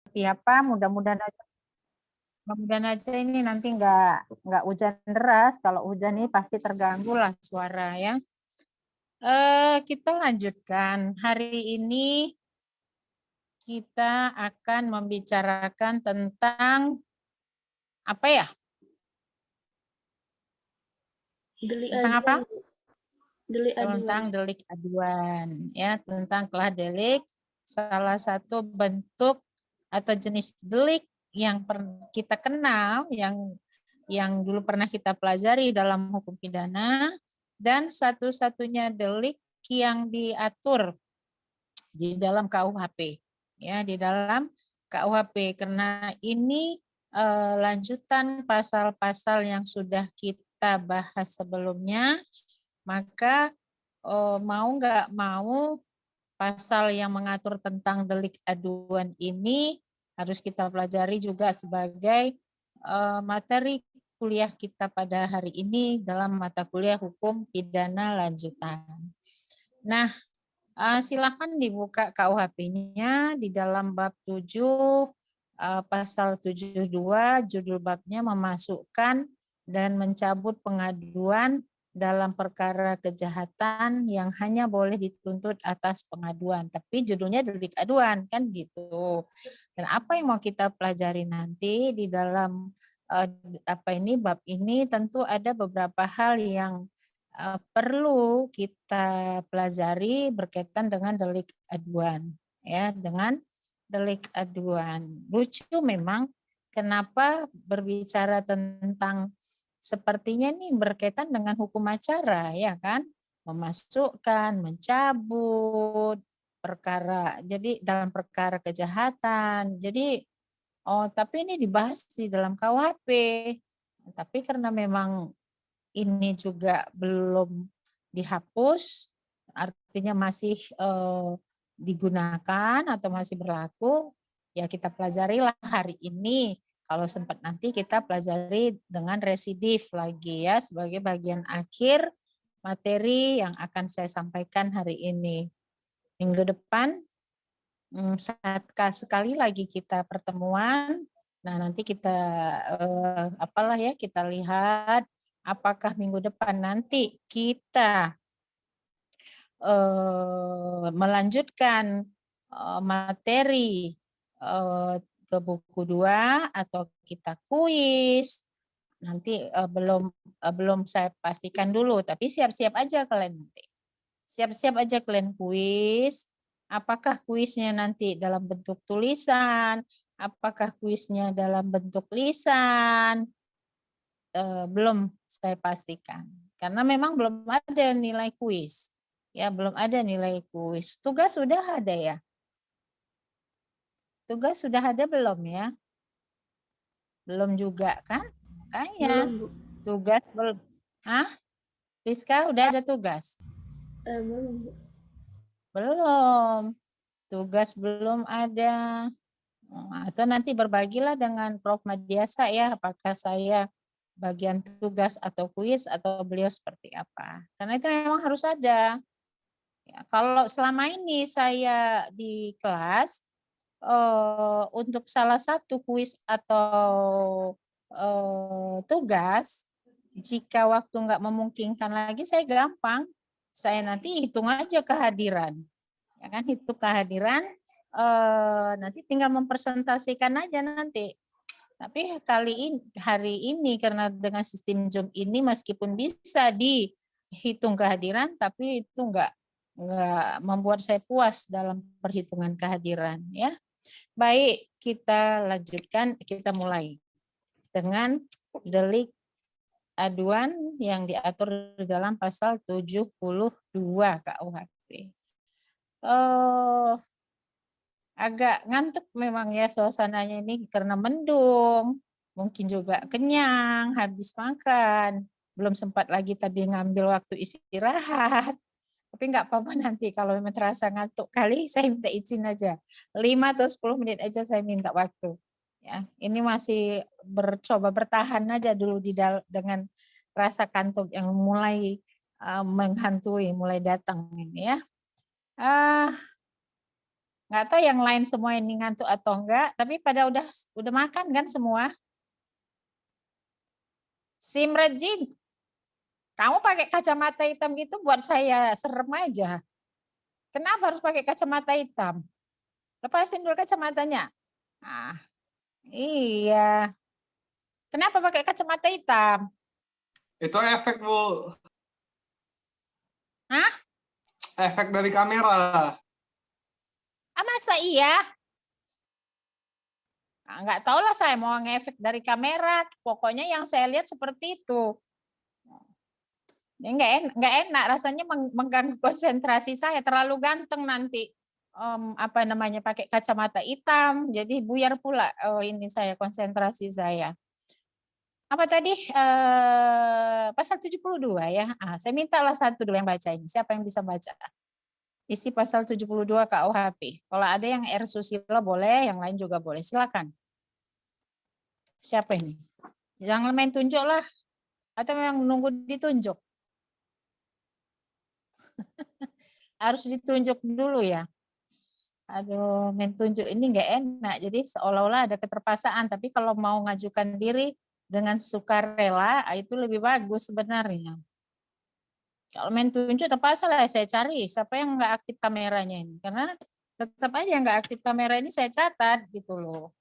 seperti apa, mudah-mudahan aja ini nanti nggak hujan deras. Kalau hujan ini pasti terganggu lah suara ya. Kita lanjutkan. Hari ini kita akan membicarakan tentang apa ya? Delik Tentang apa? aduan. Delik aduan. Tentang delik aduan ya, tentang kelah delik, salah satu bentuk atau jenis delik yang kita kenal, yang dulu pernah kita pelajari dalam hukum pidana, dan satu-satunya delik yang diatur di dalam KUHP ya, di dalam KUHP, karena ini lanjutan pasal-pasal yang sudah kita bahas sebelumnya, maka mau nggak mau pasal yang mengatur tentang delik aduan ini harus kita pelajari juga sebagai materi kuliah kita pada hari ini dalam mata kuliah hukum pidana lanjutan. Nah, silakan dibuka KUHP-nya di dalam bab 7 pasal 72, judul babnya memasukkan dan mencabut pengaduan dalam perkara kejahatan yang hanya boleh dituntut atas pengaduan, tapi judulnya delik aduan kan gitu. Dan apa yang mau kita pelajari nanti di dalam bab ini, tentu ada beberapa hal yang perlu kita pelajari berkaitan dengan delik aduan ya, dengan delik aduan. Lucu memang kenapa berbicara tentang sepertinya nih berkaitan dengan hukum acara ya kan, memasukkan, mencabut perkara. Jadi dalam perkara kejahatan. Jadi tapi ini dibahas di dalam KUHP. Tapi karena memang ini juga belum dihapus, artinya masih digunakan atau masih berlaku, ya kita pelajarilah hari ini. Kalau sempat nanti kita pelajari dengan residif lagi ya, sebagai bagian akhir materi yang akan saya sampaikan hari ini. Minggu depan sekali lagi kita pertemuan. Nah, nanti kita kita lihat apakah minggu depan nanti kita melanjutkan materi ke buku 2 atau kita kuis. Nanti belum saya pastikan dulu, tapi siap-siap aja kalian nanti. Siap-siap aja kalian kuis. Apakah kuisnya nanti dalam bentuk tulisan, apakah kuisnya dalam bentuk lisan, belum saya pastikan. Karena memang belum ada nilai kuis. Ya, belum ada nilai kuis. Tugas sudah ada ya? Tugas sudah ada belum ya? Belum juga kan? Makanya tugas belum. Hah? Rizka udah ada tugas? Belum, Bu. Belum. Tugas belum ada. Atau nanti berbagilah dengan Prof. Madiasa ya, apakah saya bagian tugas atau kuis atau beliau seperti apa. Karena itu memang harus ada. Ya, kalau selama ini saya di kelas, untuk salah satu kuis atau tugas, jika waktu nggak memungkinkan lagi, saya gampang. Saya nanti hitung aja kehadiran. Ya kan, hitung kehadiran, nanti tinggal mempresentasikan aja nanti. Tapi hari ini karena dengan sistem Zoom ini meskipun bisa dihitung kehadiran, tapi itu nggak membuat saya puas dalam perhitungan kehadiran ya. Baik, kita lanjutkan, kita mulai dengan delik aduan yang diatur dalam pasal 72 KUHP. Agak ngantuk memang ya suasananya ini karena mendung, mungkin juga kenyang, habis makan, belum sempat lagi tadi ngambil waktu istirahat. Tapi nggak apa-apa nanti kalau memang terasa ngantuk kali, saya minta izin aja. 5 atau 10 menit aja saya minta waktu. Ya, ini masih coba bertahan aja dulu dengan rasa kantuk yang mulai menghantui, mulai datang ini ya. Nggak tahu yang lain semua ini ngantuk atau enggak, tapi pada udah makan kan semua? Simrejin, kamu pakai kacamata hitam gitu buat saya serem aja. Kenapa harus pakai kacamata hitam? Lepasin dulu kacamatanya. Ah, iya. Kenapa pakai kacamata hitam? Itu efek, Bu. Hah? Efek dari kamera. Ah, masa iya? Nah, nggak tahu lah saya mau ngefek dari kamera. Pokoknya yang saya lihat seperti itu. Ini nggak enak rasanya mengganggu konsentrasi saya. Terlalu ganteng nanti. Apa namanya pakai kacamata hitam. Jadi buyar pula ini saya konsentrasi saya. Apa tadi? Pasal 72 ya. Saya mintalah satu dulu yang baca ini. Siapa yang bisa baca? Isi pasal 72 KUHP. Kalau ada yang R Susilo boleh, yang lain juga boleh. Silakan. Siapa ini? Jangan main tunjuk lah. Atau memang menunggu ditunjuk? Harus ditunjuk dulu ya. Aduh, main tunjuk ini nggak enak. Jadi seolah-olah ada keterpaksaan. Tapi kalau mau ngajukan diri dengan sukarela, itu lebih bagus sebenarnya. Kalau main tunjuk terpaksa lah saya cari siapa yang nggak aktif kameranya ini. Karena tetap aja nggak aktif kamera ini saya catat gitu loh.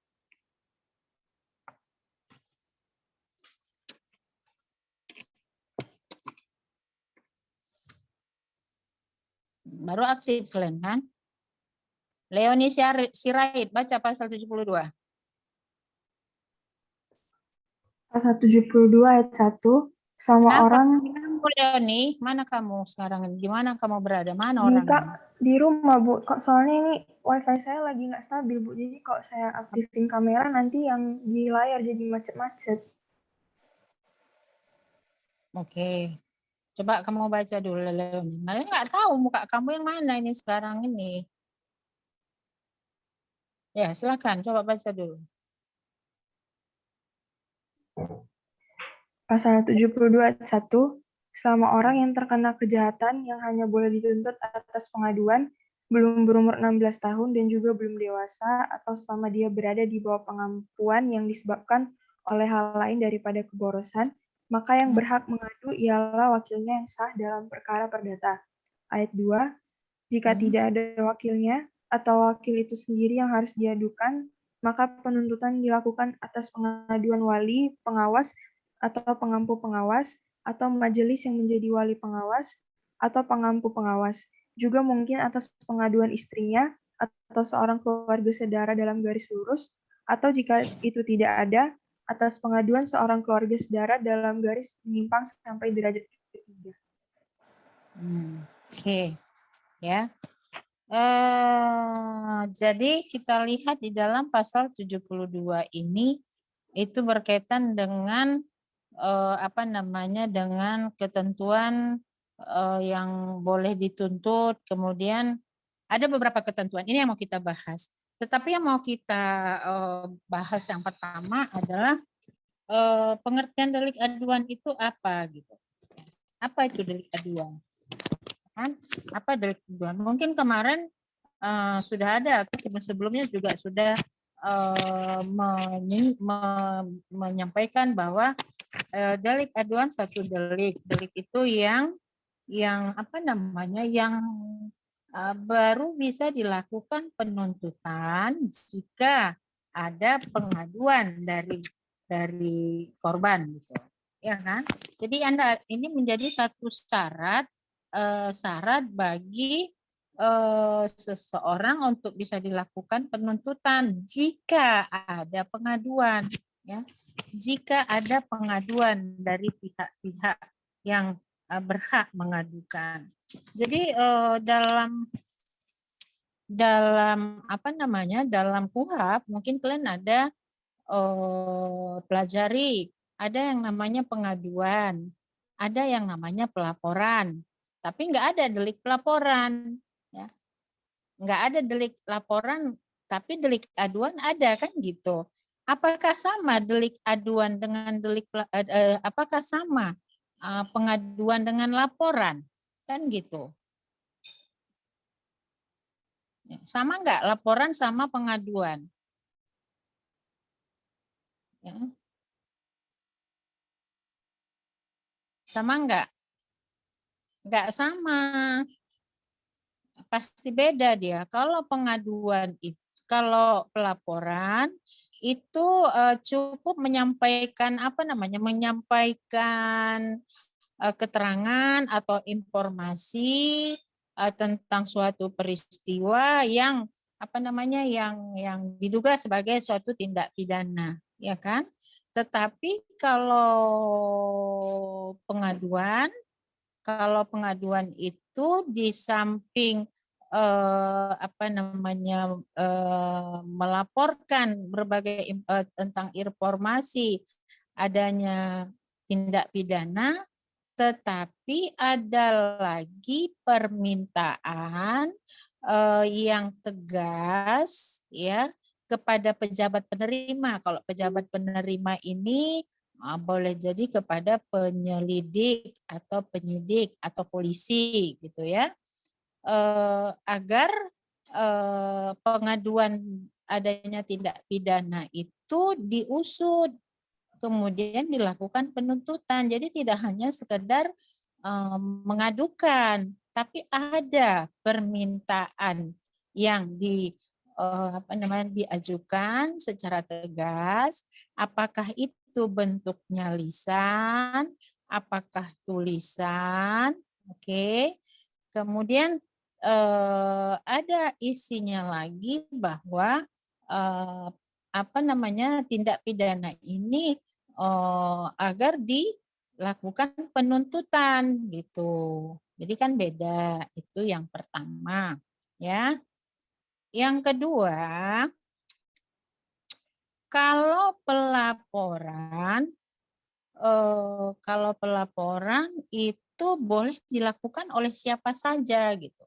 Baru aktif kalian kan? Leoni Sirait, baca pasal 72. Pasal 72 ayat 1, sama Kenapa? orang Kamu Leoni, mana kamu sekarang? Di mana kamu berada? Mana di orangnya? di rumah, Bu. Kok soalnya ini wifi saya lagi nggak stabil, Bu. Jadi kok saya aktifin kamera nanti yang di layar jadi macet-macet. Oke. Coba kamu baca dulu Leoni. Nah, nggak tahu muka kamu yang mana ini sekarang ini. Ya, silakan coba baca dulu. Pasal 72 ayat 1, selama orang yang terkena kejahatan yang hanya boleh dituntut atas pengaduan belum berumur 16 tahun dan juga belum dewasa atau selama dia berada di bawah pengampuan yang disebabkan oleh hal lain daripada keborosan, maka yang berhak mengadu ialah wakilnya yang sah dalam perkara perdata. Ayat 2, jika tidak ada wakilnya atau wakil itu sendiri yang harus diadukan, maka penuntutan dilakukan atas pengaduan wali, pengawas, atau pengampu pengawas, atau majelis yang menjadi wali pengawas, atau pengampu pengawas. Juga mungkin atas pengaduan istrinya, atau seorang keluarga sedara dalam garis lurus, atau jika itu tidak ada, atas pengaduan seorang keluarga sedara dalam garis menyimpang sampai derajat ketiga. Oke. Ya. Jadi kita lihat di dalam pasal 72 ini itu berkaitan dengan apa namanya dengan ketentuan yang boleh dituntut, kemudian ada beberapa ketentuan ini yang mau kita bahas. Tetapi yang mau kita bahas yang pertama adalah pengertian delik aduan itu apa gitu. Apa itu delik aduan? Kan? Apa delik aduan? Mungkin kemarin sudah ada atau sebelumnya juga sudah menyampaikan bahwa delik aduan satu delik itu yang apa namanya yang baru bisa dilakukan penuntutan jika ada pengaduan dari korban gitu ya kan. Jadi Anda ini menjadi satu syarat bagi seseorang untuk bisa dilakukan penuntutan jika ada pengaduan ya. Jika ada pengaduan dari pihak-pihak yang berhak mengadukan. Jadi dalam apa namanya dalam KUHP mungkin kalian ada pelajari ada yang namanya pengaduan, ada yang namanya pelaporan, tapi nggak ada delik pelaporan, ya. Nggak ada delik laporan, tapi delik aduan ada kan gitu. Apakah sama delik aduan dengan apakah sama pengaduan dengan laporan kan gitu? Sama nggak laporan sama pengaduan? Ya. Sama nggak? Nggak sama. Pasti beda dia. Kalau pengaduan itu, kalau pelaporan itu cukup menyampaikan apa namanya? Menyampaikan keterangan atau informasi tentang suatu peristiwa yang apa namanya yang diduga sebagai suatu tindak pidana, ya kan? Tetapi kalau pengaduan itu di samping apa namanya melaporkan berbagai tentang informasi adanya tindak pidana, tetapi ada lagi permintaan yang tegas ya kepada pejabat penerima. Kalau pejabat penerima ini boleh jadi kepada penyelidik atau penyidik atau polisi gitu ya, agar pengaduan adanya tindak pidana itu diusut, kemudian dilakukan penuntutan. Jadi tidak hanya sekedar mengadukan, tapi ada permintaan yang diajukan secara tegas. Apakah itu bentuknya lisan, apakah tulisan, oke. Kemudian ada isinya lagi bahwa tindak pidana ini agar dilakukan penuntutan gitu. Jadi kan beda, itu yang pertama ya. Yang kedua, kalau pelaporan itu boleh dilakukan oleh siapa saja gitu.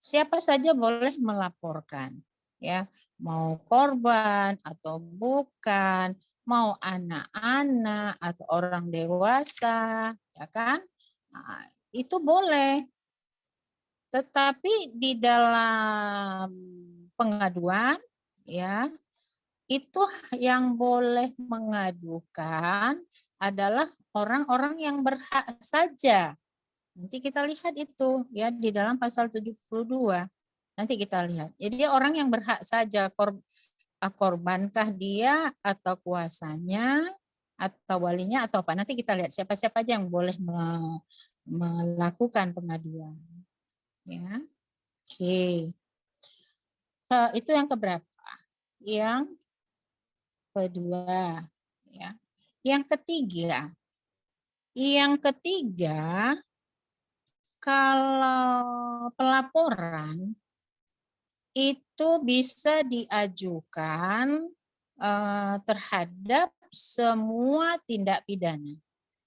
Siapa saja boleh melaporkan. Ya, mau korban atau bukan, mau anak-anak atau orang dewasa, ya kan? Nah, itu boleh. Tetapi di dalam pengaduan, ya, itu yang boleh mengadukan adalah orang-orang yang berhak saja. Nanti kita lihat itu ya di dalam pasal 72. Nanti kita lihat. Jadi orang yang berhak saja, korbankah dia atau kuasanya atau walinya atau apa. Nanti kita lihat siapa-siapa aja yang boleh melakukan pengaduan. Ya. Oke. Itu yang keberapa? Yang kedua. Ya. Yang ketiga. Kalau pelaporan itu bisa diajukan terhadap semua tindak pidana.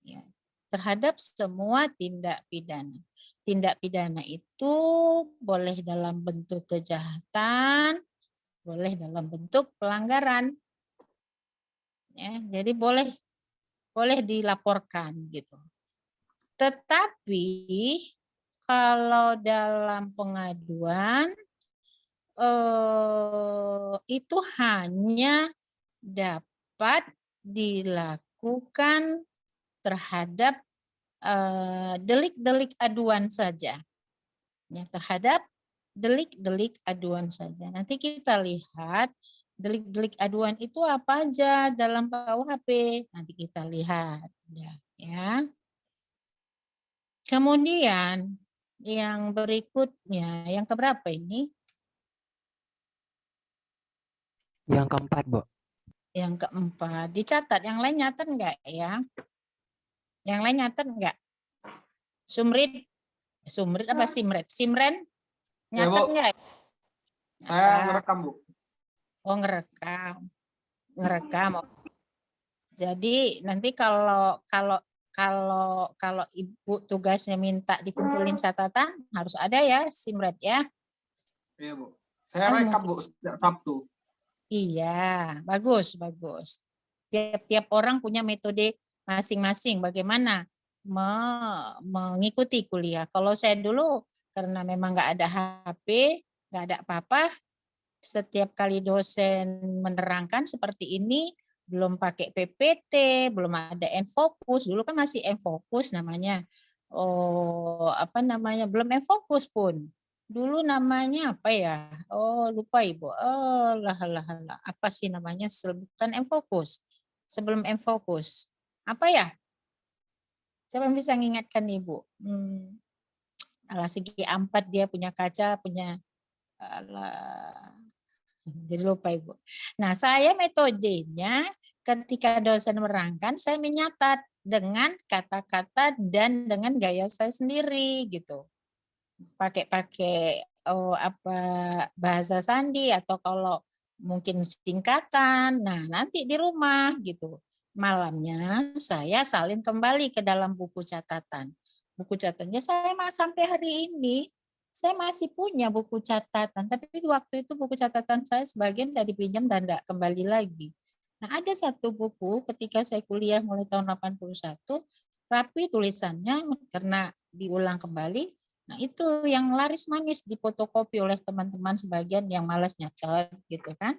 Ya, terhadap semua tindak pidana. Tindak pidana itu boleh dalam bentuk kejahatan, boleh dalam bentuk pelanggaran. Ya, jadi boleh dilaporkan gitu. Tetapi kalau dalam pengaduan itu hanya dapat dilakukan terhadap delik-delik aduan saja. Ya, terhadap delik-delik aduan saja. Nanti kita lihat delik-delik aduan itu apa aja dalam KUHP. Nanti kita lihat. Ya. Kemudian yang berikutnya, yang keberapa ini? Yang keempat, Bu. Yang keempat. Dicatat, yang lain nyatet enggak ya? Yang lain nyatet enggak? Sumrit apa Simret? Simren? Nyatet enggak? Saya ngerekam, Bu. Oh, ngerekam. Jadi nanti kalau Ibu tugasnya minta dikumpulin catatan, harus ada ya Simret ya. Iya, Bu. Saya rekam, Bu, setiap Sabtu. Iya, bagus. Tiap orang punya metode masing-masing bagaimana mengikuti kuliah. Kalau saya dulu karena memang nggak ada HP, nggak ada apa-apa. Setiap kali dosen menerangkan seperti ini, belum pakai PPT, belum ada Enfokus. Dulu kan masih Enfokus namanya. Oh, apa namanya? Belum Enfokus pun. Dulu namanya apa ya? Oh, lupa Ibu. Oh, lah. Apa sih namanya? Bukan Enfokus. Sebelum Enfokus. Apa ya? Siapa yang bisa mengingatkan Ibu? Alah, segi empat dia punya kaca, punya alah. Jadi lupa Ibu. Nah, saya metodenya ketika dosen menerangkan, saya menyatat dengan kata-kata dan dengan gaya saya sendiri gitu. Pakai apa bahasa sandi atau kalau mungkin singkatan. Nah, nanti di rumah gitu. Malamnya saya salin kembali ke dalam buku catatan. Buku catatannya saya sampai hari ini saya masih punya buku catatan, tapi waktu itu buku catatan saya sebagian dari pinjam dan tidak kembali lagi. Nah, ada satu buku ketika saya kuliah mulai tahun 81, rapi tulisannya karena diulang kembali. Nah, itu yang laris manis difotokopi oleh teman-teman sebagian yang malas nyatet gitu kan.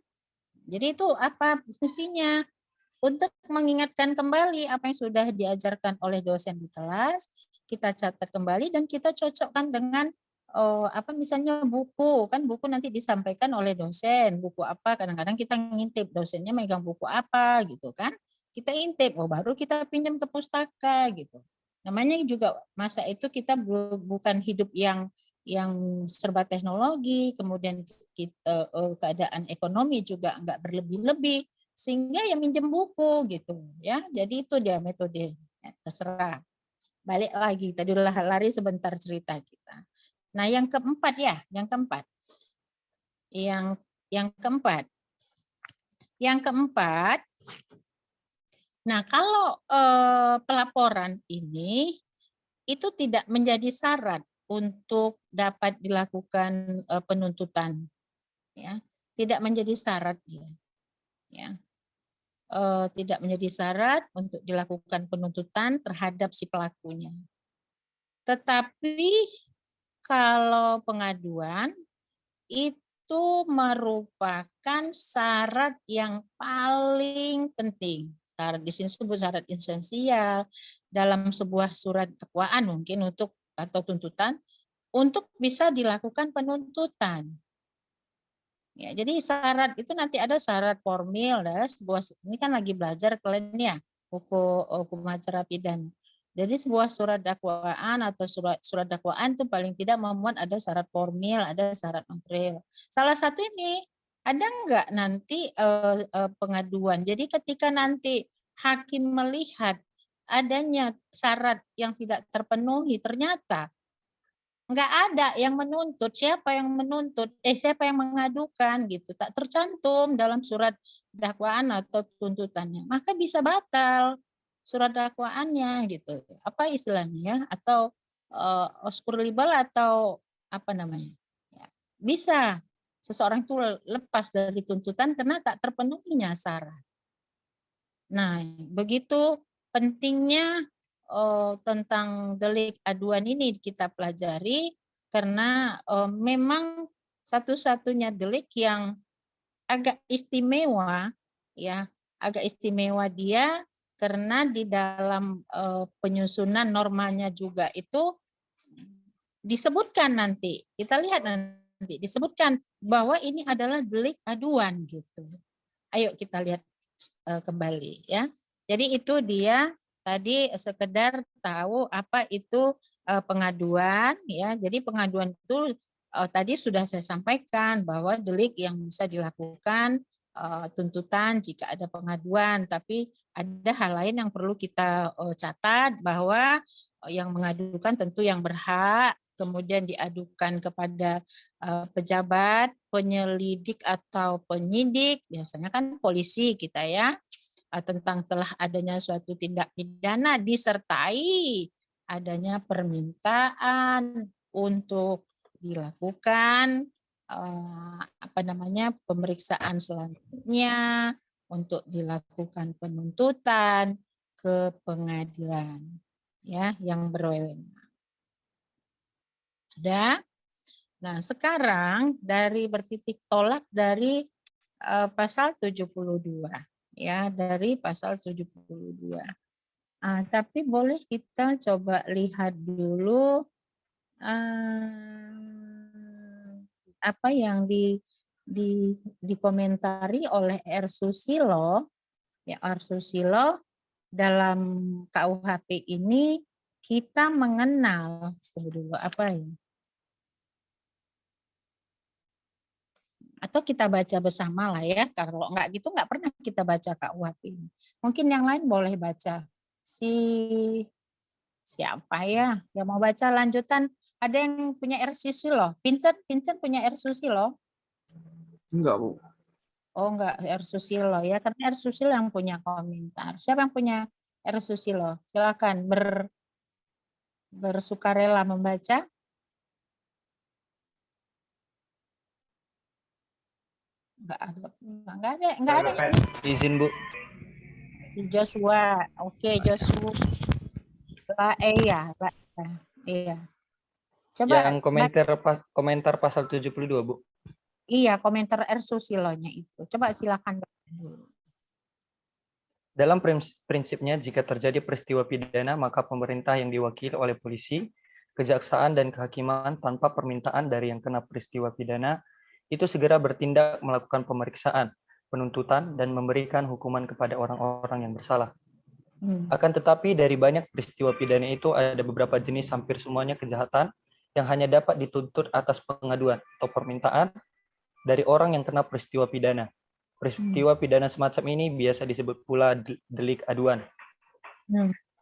Jadi itu apa fungsinya? Untuk mengingatkan kembali apa yang sudah diajarkan oleh dosen di kelas, kita catat kembali dan kita cocokkan dengan apa misalnya buku, kan buku nanti disampaikan oleh dosen, buku apa, kadang-kadang kita ngintip dosennya megang buku apa gitu kan. Kita intip, oh baru kita pinjam ke pustaka gitu. Namanya juga masa itu kita bukan hidup yang serba teknologi, kemudian kita keadaan ekonomi juga enggak berlebih-lebih, sehingga ya minjem buku gitu ya. Jadi itu dia metode, ya, terserah. Balik lagi, tadi udah lari sebentar cerita kita. Nah, yang keempat ya, yang keempat. Yang keempat. Yang keempat, nah kalau pelaporan ini itu tidak menjadi syarat untuk dapat dilakukan penuntutan, ya. Tidak menjadi syarat ya. Tidak menjadi syarat untuk dilakukan penuntutan terhadap si pelakunya. Tetapi kalau pengaduan itu merupakan syarat yang paling penting. Syarat di sini disebut syarat esensial dalam sebuah surat dakwaan mungkin untuk atau tuntutan untuk bisa dilakukan penuntutan. Ya, jadi syarat itu nanti ada syarat formil, sebuah ini kan lagi belajar kalian ya hukum acara pidana. Jadi sebuah surat dakwaan atau surat dakwaan itu paling tidak memuat ada syarat formil, ada syarat material. Salah satu ini ada enggak nanti pengaduan. Jadi ketika nanti hakim melihat adanya syarat yang tidak terpenuhi, ternyata nggak ada yang menuntut, siapa yang menuntut, siapa yang mengadukan gitu, tak tercantum dalam surat dakwaan atau tuntutannya, maka bisa batal surat dakwaannya gitu. Apa istilahnya ya? Atau oskur libel atau apa namanya? Ya, bisa seseorang itu lepas dari tuntutan karena tak terpenuhinya syarat. Nah, begitu pentingnya tentang delik aduan ini kita pelajari karena memang satu-satunya delik yang agak istimewa ya, agak istimewa dia karena di dalam penyusunan normanya juga itu disebutkan nanti. Kita lihat nanti disebutkan bahwa ini adalah delik aduan gitu. Ayo kita lihat kembali ya. Jadi itu dia tadi sekedar tahu apa itu pengaduan ya. Jadi pengaduan itu tadi sudah saya sampaikan bahwa delik yang bisa dilakukan tuntutan jika ada pengaduan, tapi ada hal lain yang perlu kita catat bahwa yang mengadukan tentu yang berhak, kemudian diadukan kepada pejabat, penyelidik atau penyidik, biasanya kan polisi kita ya, tentang telah adanya suatu tindak pidana disertai adanya permintaan untuk dilakukan apa namanya pemeriksaan selanjutnya untuk dilakukan penuntutan ke pengadilan ya yang berwenang. Sudah? Nah, sekarang dari bertitik tolak dari pasal 72 ya, dari pasal 72. Tapi boleh kita coba lihat dulu apa yang dikomentari oleh R. Susilo, ya R. Susilo dalam KUHP ini kita mengenal dulu apa ya? Atau kita baca bersama lah ya, kalau enggak gitu enggak pernah kita baca KUHP ini. Mungkin yang lain boleh baca. Siapa ya yang mau baca lanjutan? Ada yang punya R. Susilo? Vincent punya R. Susilo? Enggak, Bu. Oh enggak, R. Susilo ya, karena R. Susilo yang punya komentar. Siapa yang punya R. Susilo? Silakan bersukarela membaca. Enggak ada. Izin, Bu. Joshua, oke Joshua. Iya. Coba Yang komentar pasal 72, Bu. iya, komentar R. Susilonya itu. Coba silakan. Dalam prinsipnya, jika terjadi peristiwa pidana, maka pemerintah yang diwakili oleh polisi, kejaksaan, dan kehakiman tanpa permintaan dari yang kena peristiwa pidana, itu segera bertindak melakukan pemeriksaan, penuntutan, dan memberikan hukuman kepada orang-orang yang bersalah. Akan tetapi dari banyak peristiwa pidana itu ada beberapa jenis hampir semuanya kejahatan yang hanya dapat dituntut atas pengaduan atau permintaan dari orang yang kena peristiwa pidana. Peristiwa pidana semacam ini biasa disebut pula delik aduan.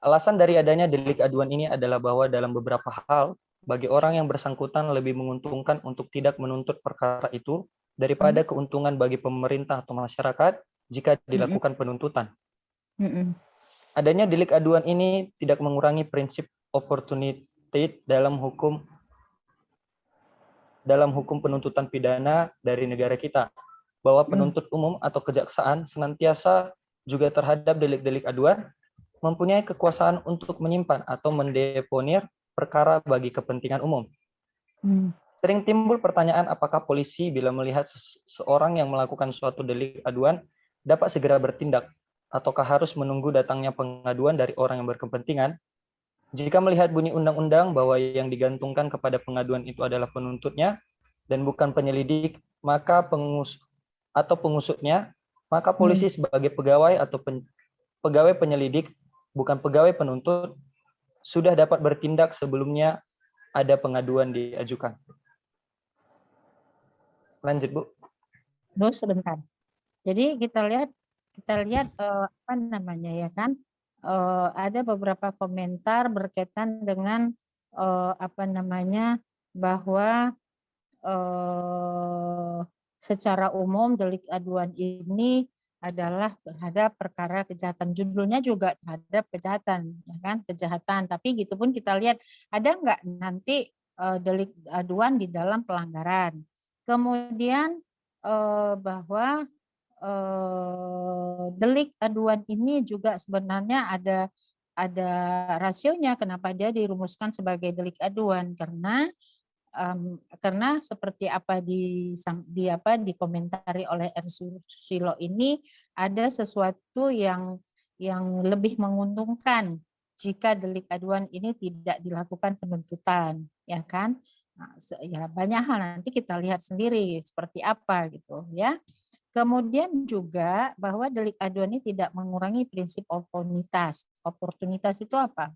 Alasan dari adanya delik aduan ini adalah bahwa dalam beberapa hal, bagi orang yang bersangkutan lebih menguntungkan untuk tidak menuntut perkara itu daripada keuntungan bagi pemerintah atau masyarakat jika dilakukan penuntutan. Adanya delik aduan ini tidak mengurangi prinsip opportunity dalam hukum penuntutan pidana dari negara kita, bahwa penuntut umum atau kejaksaan senantiasa juga terhadap delik-delik aduan mempunyai kekuasaan untuk menyimpan atau mendeponir perkara bagi kepentingan umum. Sering timbul pertanyaan apakah polisi bila melihat seorang yang melakukan suatu delik aduan dapat segera bertindak, ataukah harus menunggu datangnya pengaduan dari orang yang berkepentingan? Jika melihat bunyi undang-undang bahwa yang digantungkan kepada pengaduan itu adalah penuntutnya dan bukan penyelidik, maka pengusutnya, maka polisi sebagai pegawai atau pegawai penyelidik, bukan pegawai penuntut, sudah dapat bertindak sebelumnya ada pengaduan diajukan. Lanjut, Bu. Sebentar. Jadi kita lihat apa namanya ya kan? Ada beberapa komentar berkaitan dengan apa namanya bahwa secara umum delik aduan ini adalah terhadap perkara kejahatan. Judulnya juga terhadap kejahatan, ya kan? Kejahatan. Tapi gitu pun kita lihat ada nggak nanti delik aduan di dalam pelanggaran. Kemudian bahwa delik aduan ini juga sebenarnya ada rasionya kenapa dia dirumuskan sebagai delik aduan karena seperti apa dikomentari oleh R. Susilo ini ada sesuatu yang lebih menguntungkan jika delik aduan ini tidak dilakukan penuntutan, ya kan? Nah, ya banyak hal nanti kita lihat sendiri seperti apa gitu ya. Kemudian juga bahwa delik aduan ini tidak mengurangi prinsip oportunitas. Oportunitas itu apa?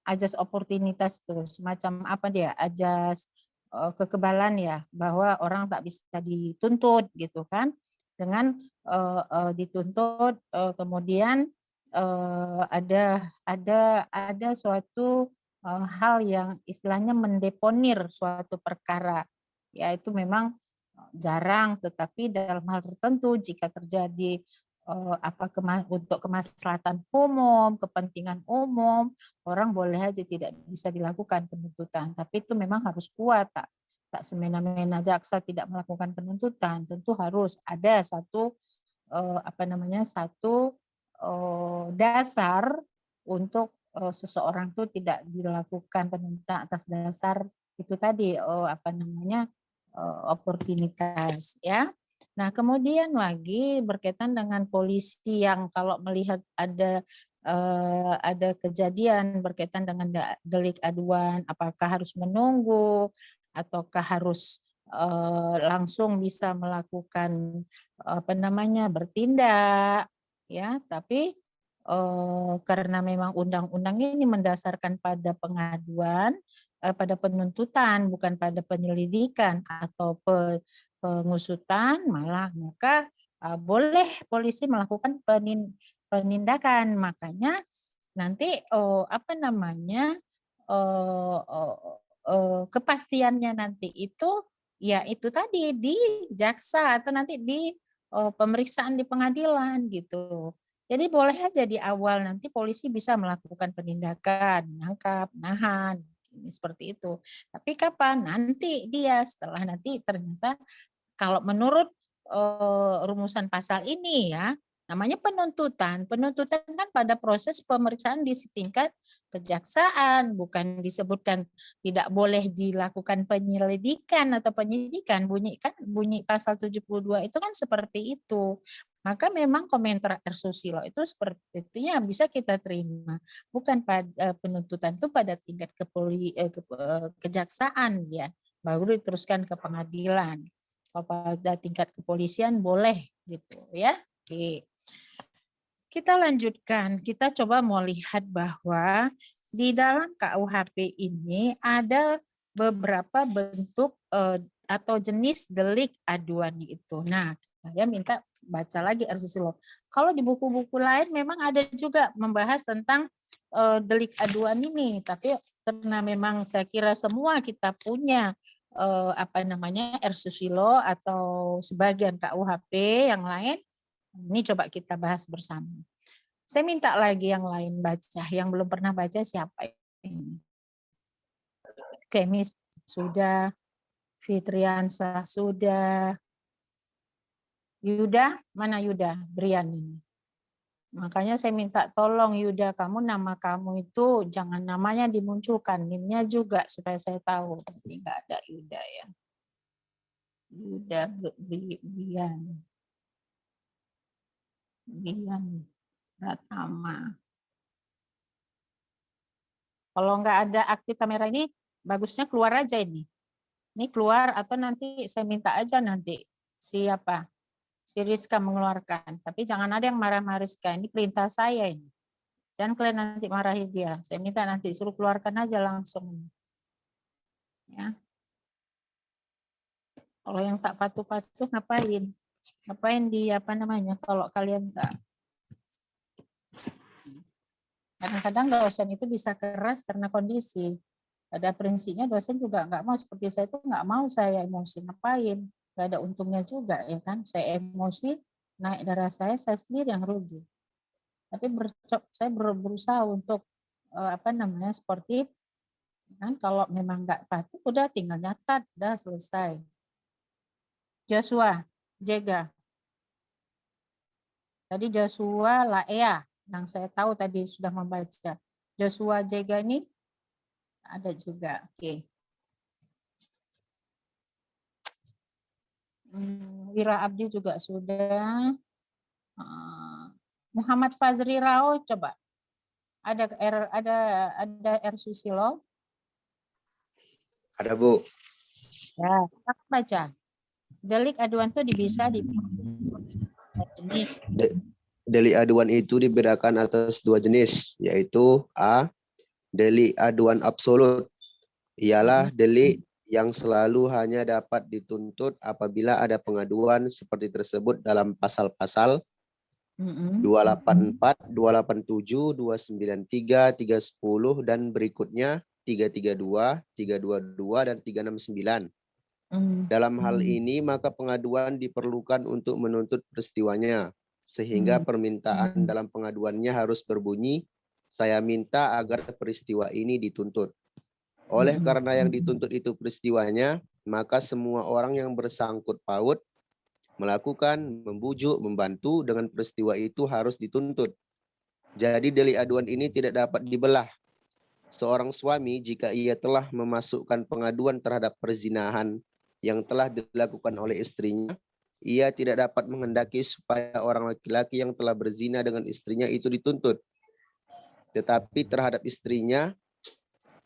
Ajas oportunitas itu semacam apa dia? Ajas kekebalan ya, bahwa orang tak bisa dituntut gitu kan, dengan dituntut kemudian ada suatu hal yang istilahnya mendeponir suatu perkara, yaitu memang jarang, tetapi dalam hal tertentu jika terjadi untuk kemaslahatan umum, kepentingan umum, orang boleh aja tidak bisa dilakukan penuntutan. Tapi itu memang harus kuat, tak semena-mena jaksa tidak melakukan penuntutan. Tentu harus ada satu dasar untuk seseorang itu tidak dilakukan penuntutan atas dasar itu tadi oportunitas ya. Nah, kemudian lagi berkaitan dengan polisi yang kalau melihat ada kejadian berkaitan dengan delik aduan, apakah harus menunggu ataukah harus langsung bisa melakukan bertindak ya. Tapi karena memang undang-undang ini mendasarkan pada pengaduan, pada penuntutan, bukan pada penyelidikan atau pengusutan, maka boleh polisi melakukan penindakan. Makanya nanti kepastiannya nanti itu ya itu tadi di jaksa atau nanti di pemeriksaan di pengadilan gitu. Jadi boleh aja di awal nanti polisi bisa melakukan penindakan, menangkap, menahan, seperti itu. Tapi kapan? Nanti dia setelah nanti ternyata kalau menurut rumusan pasal ini ya, namanya penuntutan. Penuntutan kan pada proses pemeriksaan di tingkat kejaksaan, bukan disebutkan tidak boleh dilakukan penyelidikan atau penyidikan. Bunyi pasal 72 itu kan seperti itu. Maka memang komentar Susilo itu seperti itu ya bisa kita terima. Bukan pada penuntutan itu pada tingkat kejaksaan ya, baru diteruskan ke pengadilan. Kalau pada tingkat kepolisian boleh gitu ya. Oke. Kita lanjutkan. Kita coba mau lihat bahwa di dalam KUHP ini ada beberapa bentuk atau jenis delik aduan itu. Nah, saya minta baca lagi Susilo. Kalau di buku-buku lain memang ada juga membahas tentang delik aduan ini, tapi karena memang saya kira semua kita punya Susilo atau sebagian KUHP yang lain, ini coba kita bahas bersama. Saya minta lagi yang lain baca, yang belum pernah baca siapa ini? Kemis sudah, Fitriansah sudah, Yuda, mana Yuda? Brian ini. Makanya saya minta tolong Yuda, nama kamu itu jangan namanya dimunculkan, NIM-nya juga supaya saya tahu. Tapi nggak ada Yuda ya. Yuda Brian Pratama. Kalau nggak ada aktif kamera ini, bagusnya keluar aja ini. Ini keluar atau nanti saya minta aja nanti siapa? Si Rizka mengeluarkan. Tapi jangan ada yang marah-marah Rizka. Ini perintah saya ini. Jangan kalian nanti marahi dia. Saya minta nanti suruh keluarkan aja langsung. Ya. Kalau yang tak patuh-patuh ngapain? Ngapain di kalau kalian tak. Kadang-kadang dosen itu bisa keras karena kondisi. Pada prinsipnya dosen juga nggak mau, seperti saya itu nggak mau saya emosi, ngapain? Nggak ada untungnya juga ya kan. Saya emosi, naik darah saya sendiri yang rugi. Tapi saya berusaha untuk sportif. Kan kalau memang nggak patuh, udah tinggal nyatat, udah selesai. Joshua, Jega. Tadi Joshua Laea, yang saya tahu tadi sudah membaca. Joshua Jega ini ada juga. Oke. Wira Abdi juga sudah. Muhammad Fazri Rao coba. Ada Susilo? Ada, Bu. Ya, baca. Delik aduan itu bisa Delik aduan itu dibedakan atas dua jenis, yaitu A. Delik aduan absolut. Ialah delik yang selalu hanya dapat dituntut apabila ada pengaduan seperti tersebut dalam pasal-pasal 284, 287, 293, 310, dan berikutnya 332, 322, dan 369. Dalam hal ini, maka pengaduan diperlukan untuk menuntut peristiwanya, sehingga permintaan dalam pengaduannya harus berbunyi, saya minta agar peristiwa ini dituntut. Oleh karena yang dituntut itu peristiwanya, maka semua orang yang bersangkut paut melakukan, membujuk, membantu dengan peristiwa itu harus dituntut. Jadi delik aduan ini tidak dapat dibelah. Seorang suami jika ia telah memasukkan pengaduan terhadap perzinahan yang telah dilakukan oleh istrinya, ia tidak dapat menghendaki supaya orang laki-laki yang telah berzina dengan istrinya itu dituntut. Tetapi terhadap istrinya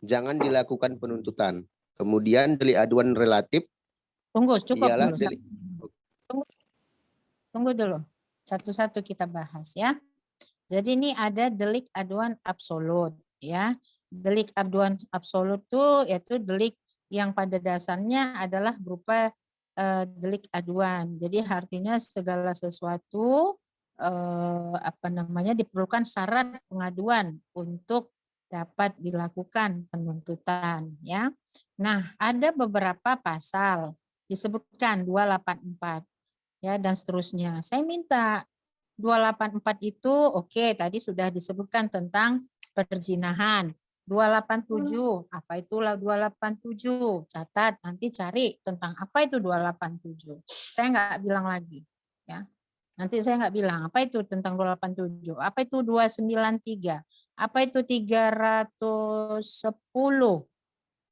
jangan dilakukan penuntutan. Kemudian delik aduan relatif Tunggu, cukup ialah dulu. delik. Tunggu dulu. Satu-satu kita bahas ya. Jadi ini ada delik aduan absolut ya. Delik aduan absolut itu yaitu delik yang pada dasarnya adalah berupa delik aduan. Jadi artinya segala sesuatu diperlukan syarat pengaduan untuk dapat dilakukan penuntutan ya. Nah, ada beberapa pasal disebutkan 284 ya dan seterusnya. Saya minta 284 itu oke, tadi sudah disebutkan tentang perzinahan. 287, apa itulah 287? Catat, nanti cari tentang apa itu 287. Saya nggak bilang lagi. Ya. Nanti saya nggak bilang, apa itu tentang 287? Apa itu 293? Apa itu 310?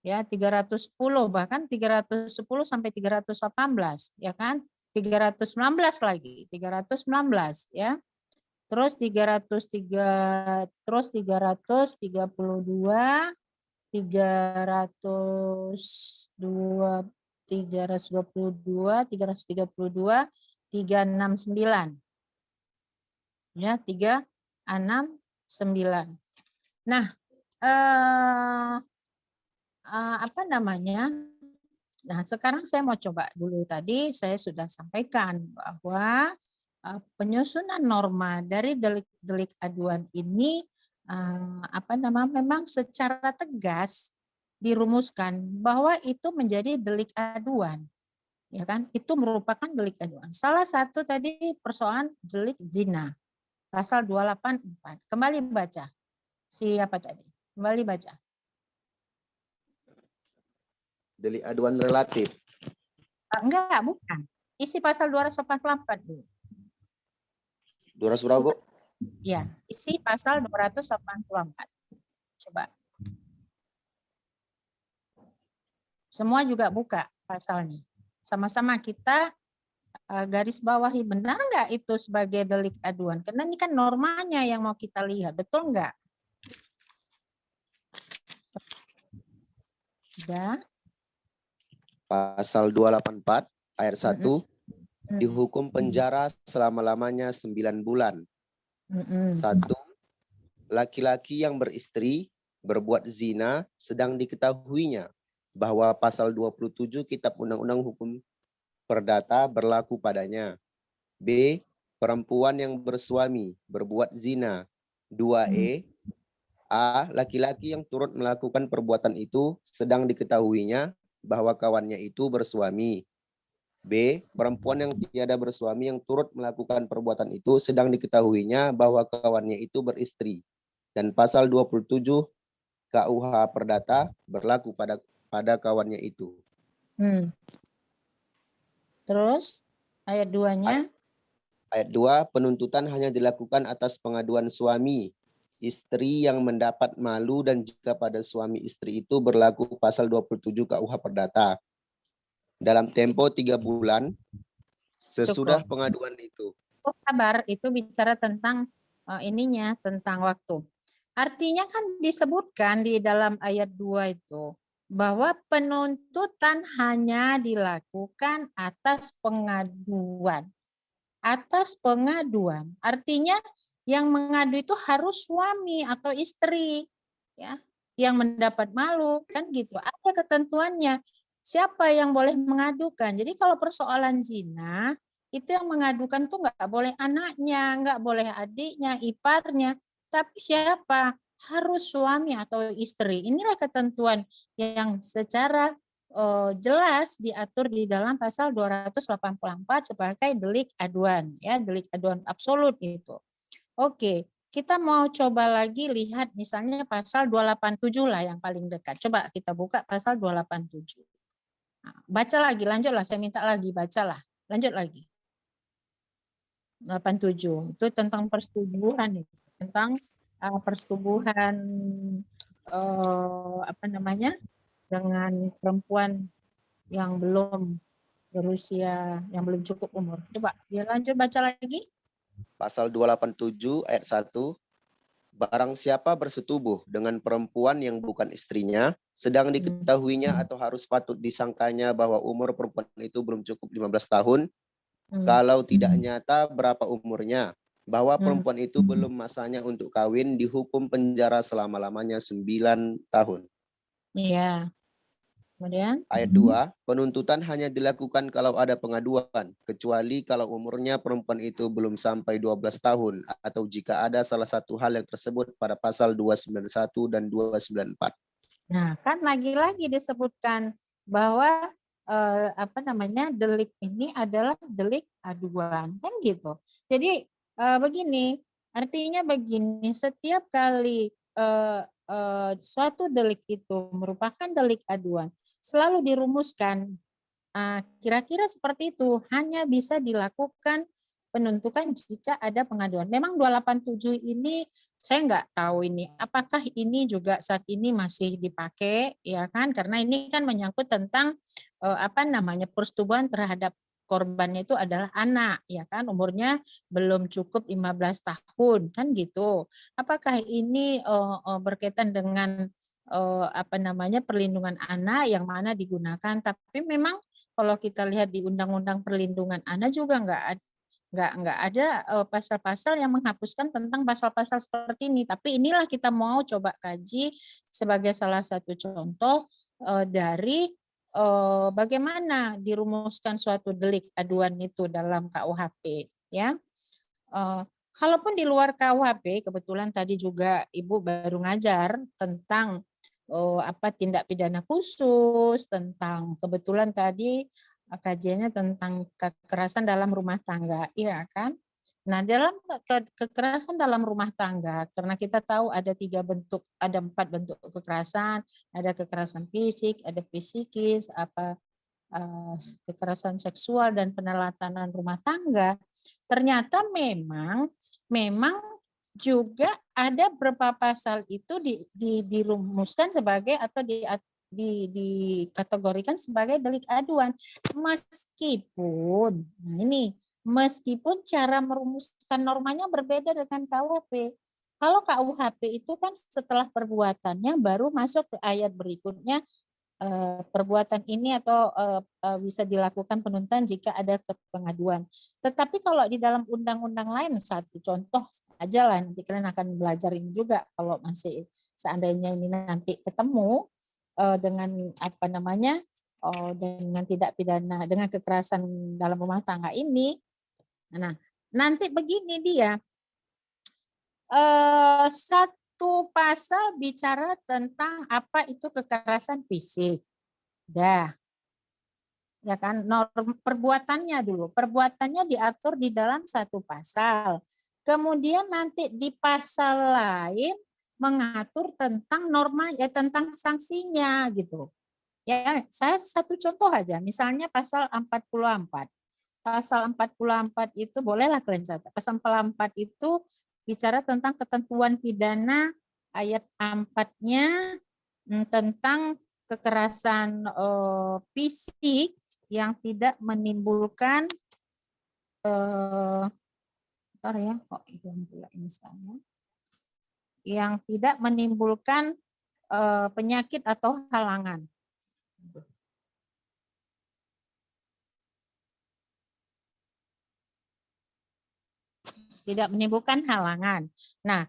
Ya, 310, bahkan 310 sampai 318, ya kan? 319 lagi, 319 ya. Terus 303, terus 332, 302, 322, 332, 369. Ya, 369. Nah, Nah, sekarang saya mau coba dulu. Tadi saya sudah sampaikan bahwa penyusunan norma dari delik aduan ini memang secara tegas dirumuskan bahwa itu menjadi delik aduan. Ya kan? Itu merupakan delik aduan. Salah satu tadi persoalan delik zina. Pasal 284. Kembali baca. Siapa tadi? Kembali baca. Delik aduan relatif. Enggak, bukan. Isi pasal 284 dulu. 200 berapa, Bu? Ya, isi pasal 284. Coba. Semua juga buka pasalnya. Sama-sama kita garis bawahi, benar enggak itu sebagai delik aduan? Karena ini kan normanya yang mau kita lihat, betul enggak? Sudah. Pasal 284 ayat 1 dihukum penjara selama-lamanya 9 bulan. 1. Laki-laki yang beristri berbuat zina sedang diketahuinya bahwa pasal 27 Kitab Undang-Undang Hukum Perdata berlaku padanya. B. Perempuan yang bersuami berbuat zina. 2E. A. Laki-laki yang turut melakukan perbuatan itu sedang diketahuinya bahwa kawannya itu bersuami. B. Perempuan yang tiada bersuami yang turut melakukan perbuatan itu sedang diketahuinya bahwa kawannya itu beristri. Dan pasal 27 KUH Perdata berlaku pada kawannya itu. Terus ayat 2-nya? Ayat 2, penuntutan hanya dilakukan atas pengaduan suami istri yang mendapat malu dan jika pada suami istri itu berlaku pasal 27 KUH Perdata. Dalam tempo 3 bulan sesudah pengaduan itu. Kabar itu bicara tentang tentang waktu. Artinya kan disebutkan di dalam ayat 2 itu bahwa penuntutan hanya dilakukan atas pengaduan. Atas pengaduan. Artinya yang mengadu itu harus suami atau istri, ya, yang mendapat malu, kan gitu. Ada ketentuannya. Siapa yang boleh mengadukan? Jadi kalau persoalan zina, itu yang mengadukan tuh nggak boleh anaknya, nggak boleh adiknya, iparnya, tapi siapa? Harus suami atau istri. Inilah ketentuan yang secara jelas diatur di dalam pasal 284 sebagai delik aduan, ya, delik aduan absolut itu. Oke, kita mau coba lagi lihat misalnya pasal 287 lah yang paling dekat. Coba kita buka pasal 287. Nah, baca lagi, lanjutlah, saya minta lagi, bacalah. Lanjut lagi. 87, itu tentang persetubuhan. Tentang persetubuhan apa namanya, dengan perempuan yang belum berusia, yang belum cukup umur. Coba dia lanjut baca lagi. Pasal 287 ayat 1. Barang siapa bersetubuh dengan perempuan yang bukan istrinya, sedang diketahuinya atau harus patut disangkanya bahwa umur perempuan itu belum cukup 15 tahun, kalau tidak nyata berapa umurnya, bahwa perempuan itu belum masanya untuk kawin, dihukum penjara selama-lamanya 9 tahun. Iya. Kemudian Ayat 2, penuntutan hanya dilakukan kalau ada pengaduan, kecuali kalau umurnya perempuan itu belum sampai 12 tahun, atau jika ada salah satu hal yang tersebut pada pasal 291 dan 294. Nah, kan lagi-lagi disebutkan bahwa apa namanya, delik ini adalah delik aduan, kan gitu. Jadi begini, artinya begini, setiap kali suatu delik itu merupakan delik aduan, selalu dirumuskan kira-kira seperti itu, hanya bisa dilakukan penuntutan jika ada pengaduan. Memang 287 ini saya nggak tahu ini apakah ini juga saat ini masih dipakai, ya kan, karena ini kan menyangkut tentang apa namanya, persetubuhan terhadap korbannya itu adalah anak, ya kan, umurnya belum cukup 15 tahun, kan gitu. Apakah ini berkaitan dengan apa namanya, perlindungan anak yang mana digunakan, tapi memang kalau kita lihat di Undang-Undang Perlindungan Anak juga nggak ada pasal-pasal yang menghapuskan tentang pasal-pasal seperti ini. Tapi inilah kita mau coba kaji sebagai salah satu contoh dari bagaimana dirumuskan suatu delik aduan itu dalam KUHP, ya. Kalaupun di luar KUHP, kebetulan tadi juga Ibu baru ngajar tentang apa tindak pidana khusus, tentang kebetulan tadi kajiannya tentang kekerasan dalam rumah tangga, iya kan? Nah, dalam kekerasan dalam rumah tangga, karena kita tahu ada 4 bentuk kekerasan, ada kekerasan fisik, ada psikis, kekerasan seksual dan penelantaran rumah tangga. Ternyata memang juga ada beberapa pasal itu dirumuskan sebagai atau dikategorikan sebagai delik aduan, meskipun cara merumuskan normanya berbeda dengan KUHP. Kalau KUHP itu kan setelah perbuatannya baru masuk ke ayat berikutnya, perbuatan ini atau bisa dilakukan penuntutan jika ada pengaduan. Tetapi kalau di dalam undang-undang lain, satu contoh aja lah, nanti kalian akan belajar ini juga kalau masih seandainya ini nanti ketemu dengan apa namanya, dengan tidak pidana, dengan kekerasan dalam rumah tangga ini. Nah, nanti begini dia, satu pasal bicara tentang apa itu kekerasan fisik. Dah. Ya kan, norm perbuatannya dulu. Perbuatannya diatur di dalam satu pasal. Kemudian nanti di pasal lain mengatur tentang norma, ya tentang sanksinya gitu. Ya, saya satu contoh aja, misalnya pasal 44. Pasal 44 itu bolehlah kalian catat. Pasal 44 itu bicara tentang ketentuan pidana, ayat 4-nya tentang kekerasan fisik yang tidak menimbulkan bentar ya, kok hilang pula ini saya. Yang tidak menimbulkan penyakit atau halangan. Tidak menimbulkan halangan. Nah,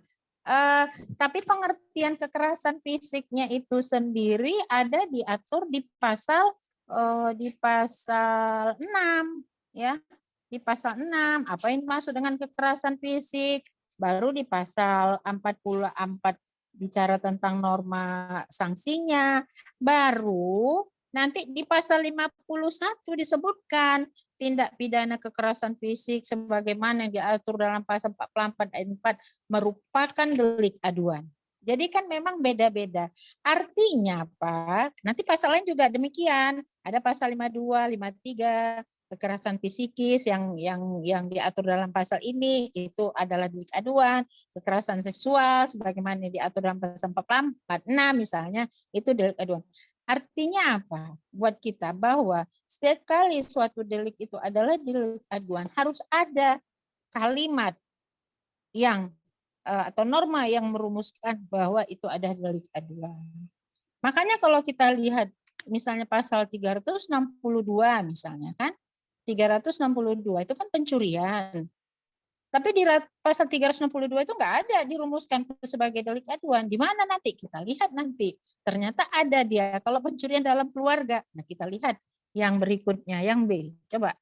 tapi pengertian kekerasan fisiknya itu sendiri ada diatur di pasal 6, ya. Di pasal 6, apa yang dimaksud dengan kekerasan fisik? Baru di pasal 44 bicara tentang norma sanksinya, baru nanti di pasal 51 disebutkan tindak pidana kekerasan fisik sebagaimana yang diatur dalam pasal 44 ayat 4 merupakan delik aduan. Jadi kan memang beda-beda. Artinya apa? Nanti pasal lain juga demikian. Ada pasal 52, 53, kekerasan psikis yang diatur dalam pasal ini itu adalah delik aduan, kekerasan seksual sebagaimana diatur dalam pasal 46 misalnya itu delik aduan. Artinya apa? Buat kita bahwa setiap kali suatu delik itu adalah delik aduan harus ada kalimat yang atau norma yang merumuskan bahwa itu ada delik aduan. Makanya kalau kita lihat misalnya pasal 362 misalnya kan, 362 itu kan pencurian. Tapi di pasal 362 itu nggak ada dirumuskan sebagai delik aduan. Di mana nanti? Kita lihat nanti. Ternyata ada dia. Kalau pencurian dalam keluarga, nah kita lihat yang berikutnya, yang B. Coba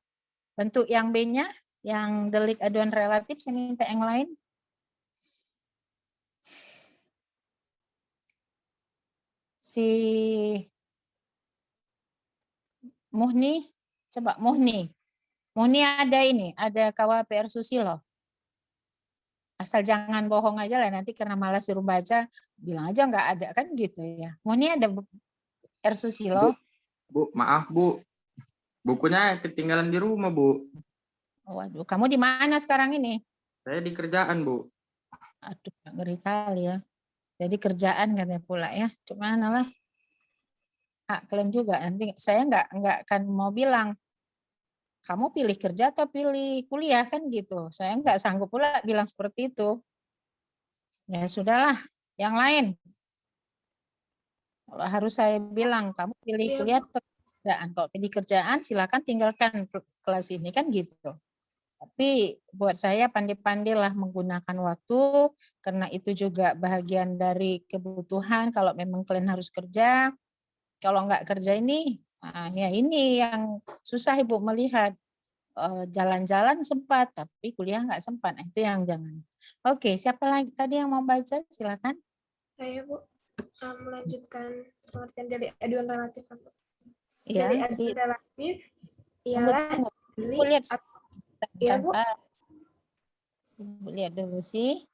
bentuk yang B-nya, yang delik aduan relatif, saya minta yang lain. Si Muhni, coba Muhni. Muhni ada ini, ada KWPR Susilo. Asal jangan bohong aja lah, nanti karena malas suruh baca, bilang aja nggak ada, kan gitu ya. Muhni ada R Susilo. Bu, maaf Bu. Bukunya ketinggalan di rumah, Bu. Waduh, kamu di mana sekarang ini? Saya di kerjaan, Bu. Aduh, ngeri kali ya. Jadi kerjaan katanya pula ya. Cuma lah. Hak kalian juga. Nanti saya nggak akan mau bilang kamu pilih kerja atau pilih kuliah kan gitu. Saya nggak sanggup pula bilang seperti itu. Ya sudahlah, yang lain. Kalau harus saya bilang kamu pilih kuliah atau kerjaan. Kalau pilih kerjaan silakan tinggalkan kelas ini kan gitu. Tapi buat saya pandai-pandailah menggunakan waktu karena itu juga bagian dari kebutuhan. Kalau memang kalian harus kerja, kalau nggak kerja ini, nah ya ini yang susah Ibu melihat. Jalan-jalan sempat, tapi kuliah nggak sempat. Nah, itu yang jangan. Oke, siapa lagi tadi yang mau baca? Silakan. Saya Bu melanjutkan pengertian delik aduan relatif. Ya, Delik aduan relatif ialah delik lihat ya Bu. Lihat dulu sih.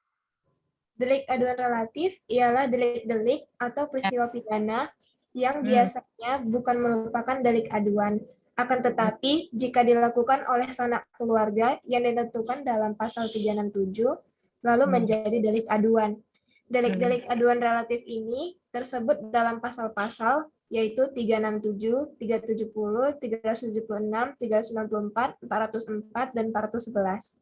Delik aduan relatif ialah delik-delik atau peristiwa pidana yang biasanya bukan merupakan delik aduan. Akan tetapi, jika dilakukan oleh sanak keluarga yang ditentukan dalam pasal 367, lalu menjadi delik aduan. Delik-delik aduan relatif ini tersebut dalam pasal-pasal yaitu 367, 370, 376, 394, 404, dan 411.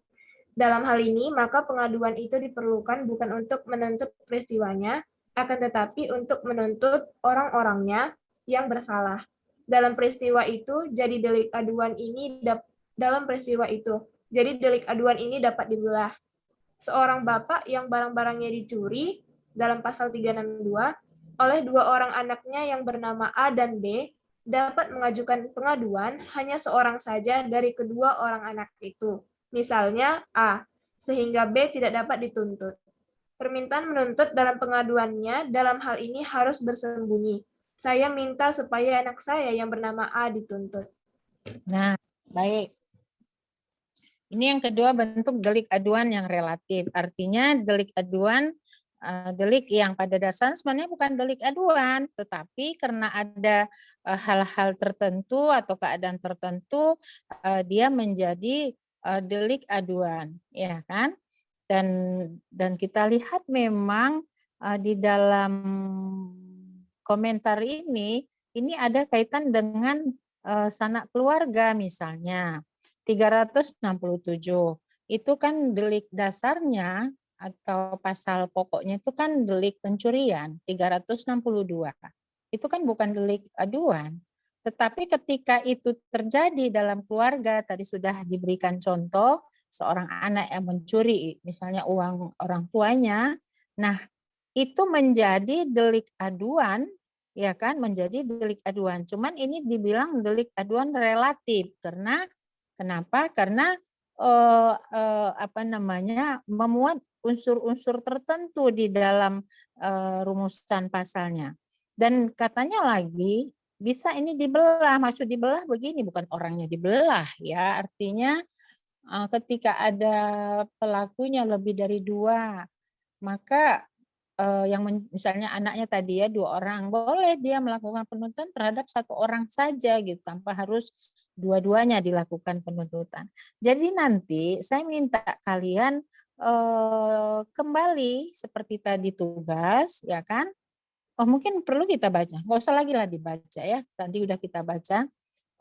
Dalam hal ini, maka pengaduan itu diperlukan bukan untuk menuntut peristiwanya, akan tetapi untuk menuntut orang-orangnya yang bersalah. Dalam peristiwa itu, jadi delik aduan ini dapat dibelah. Seorang bapak yang barang-barangnya dicuri dalam pasal 362 oleh dua orang anaknya yang bernama A dan B dapat mengajukan pengaduan hanya seorang saja dari kedua orang anak itu. Misalnya A, sehingga B tidak dapat dituntut. Permintaan menuntut dalam pengaduannya dalam hal ini harus bersembunyi. Saya minta supaya anak saya yang bernama A dituntut. Nah, baik. Ini yang kedua bentuk delik aduan yang relatif. Artinya delik aduan, delik yang pada dasarnya sebenarnya bukan delik aduan, tetapi karena ada hal-hal tertentu atau keadaan tertentu, dia menjadi delik aduan, ya kan? Dan kita lihat memang di dalam komentar ini ada kaitan dengan sanak keluarga misalnya. 367 itu kan delik dasarnya atau pasal pokoknya itu kan delik pencurian. 362 itu kan bukan delik aduan. Tetapi ketika itu terjadi dalam keluarga, tadi sudah diberikan contoh, seorang anak yang mencuri misalnya uang orang tuanya, nah itu menjadi delik aduan, ya kan, menjadi delik aduan. Cuman ini dibilang delik aduan relatif karena kenapa? Karena memuat unsur-unsur tertentu di dalam rumusan pasalnya. Dan katanya lagi bisa ini dibelah, maksud dibelah begini, bukan orangnya dibelah ya, artinya ketika ada pelakunya lebih dari dua, maka yang misalnya anaknya tadi ya 2 orang, boleh dia melakukan penuntutan terhadap 1 orang saja gitu, tanpa harus dua-duanya dilakukan penuntutan. Jadi nanti saya minta kalian kembali seperti tadi tugas, ya kan? Oh mungkin perlu kita baca, nggak usah lagi lah dibaca ya, tadi udah kita baca,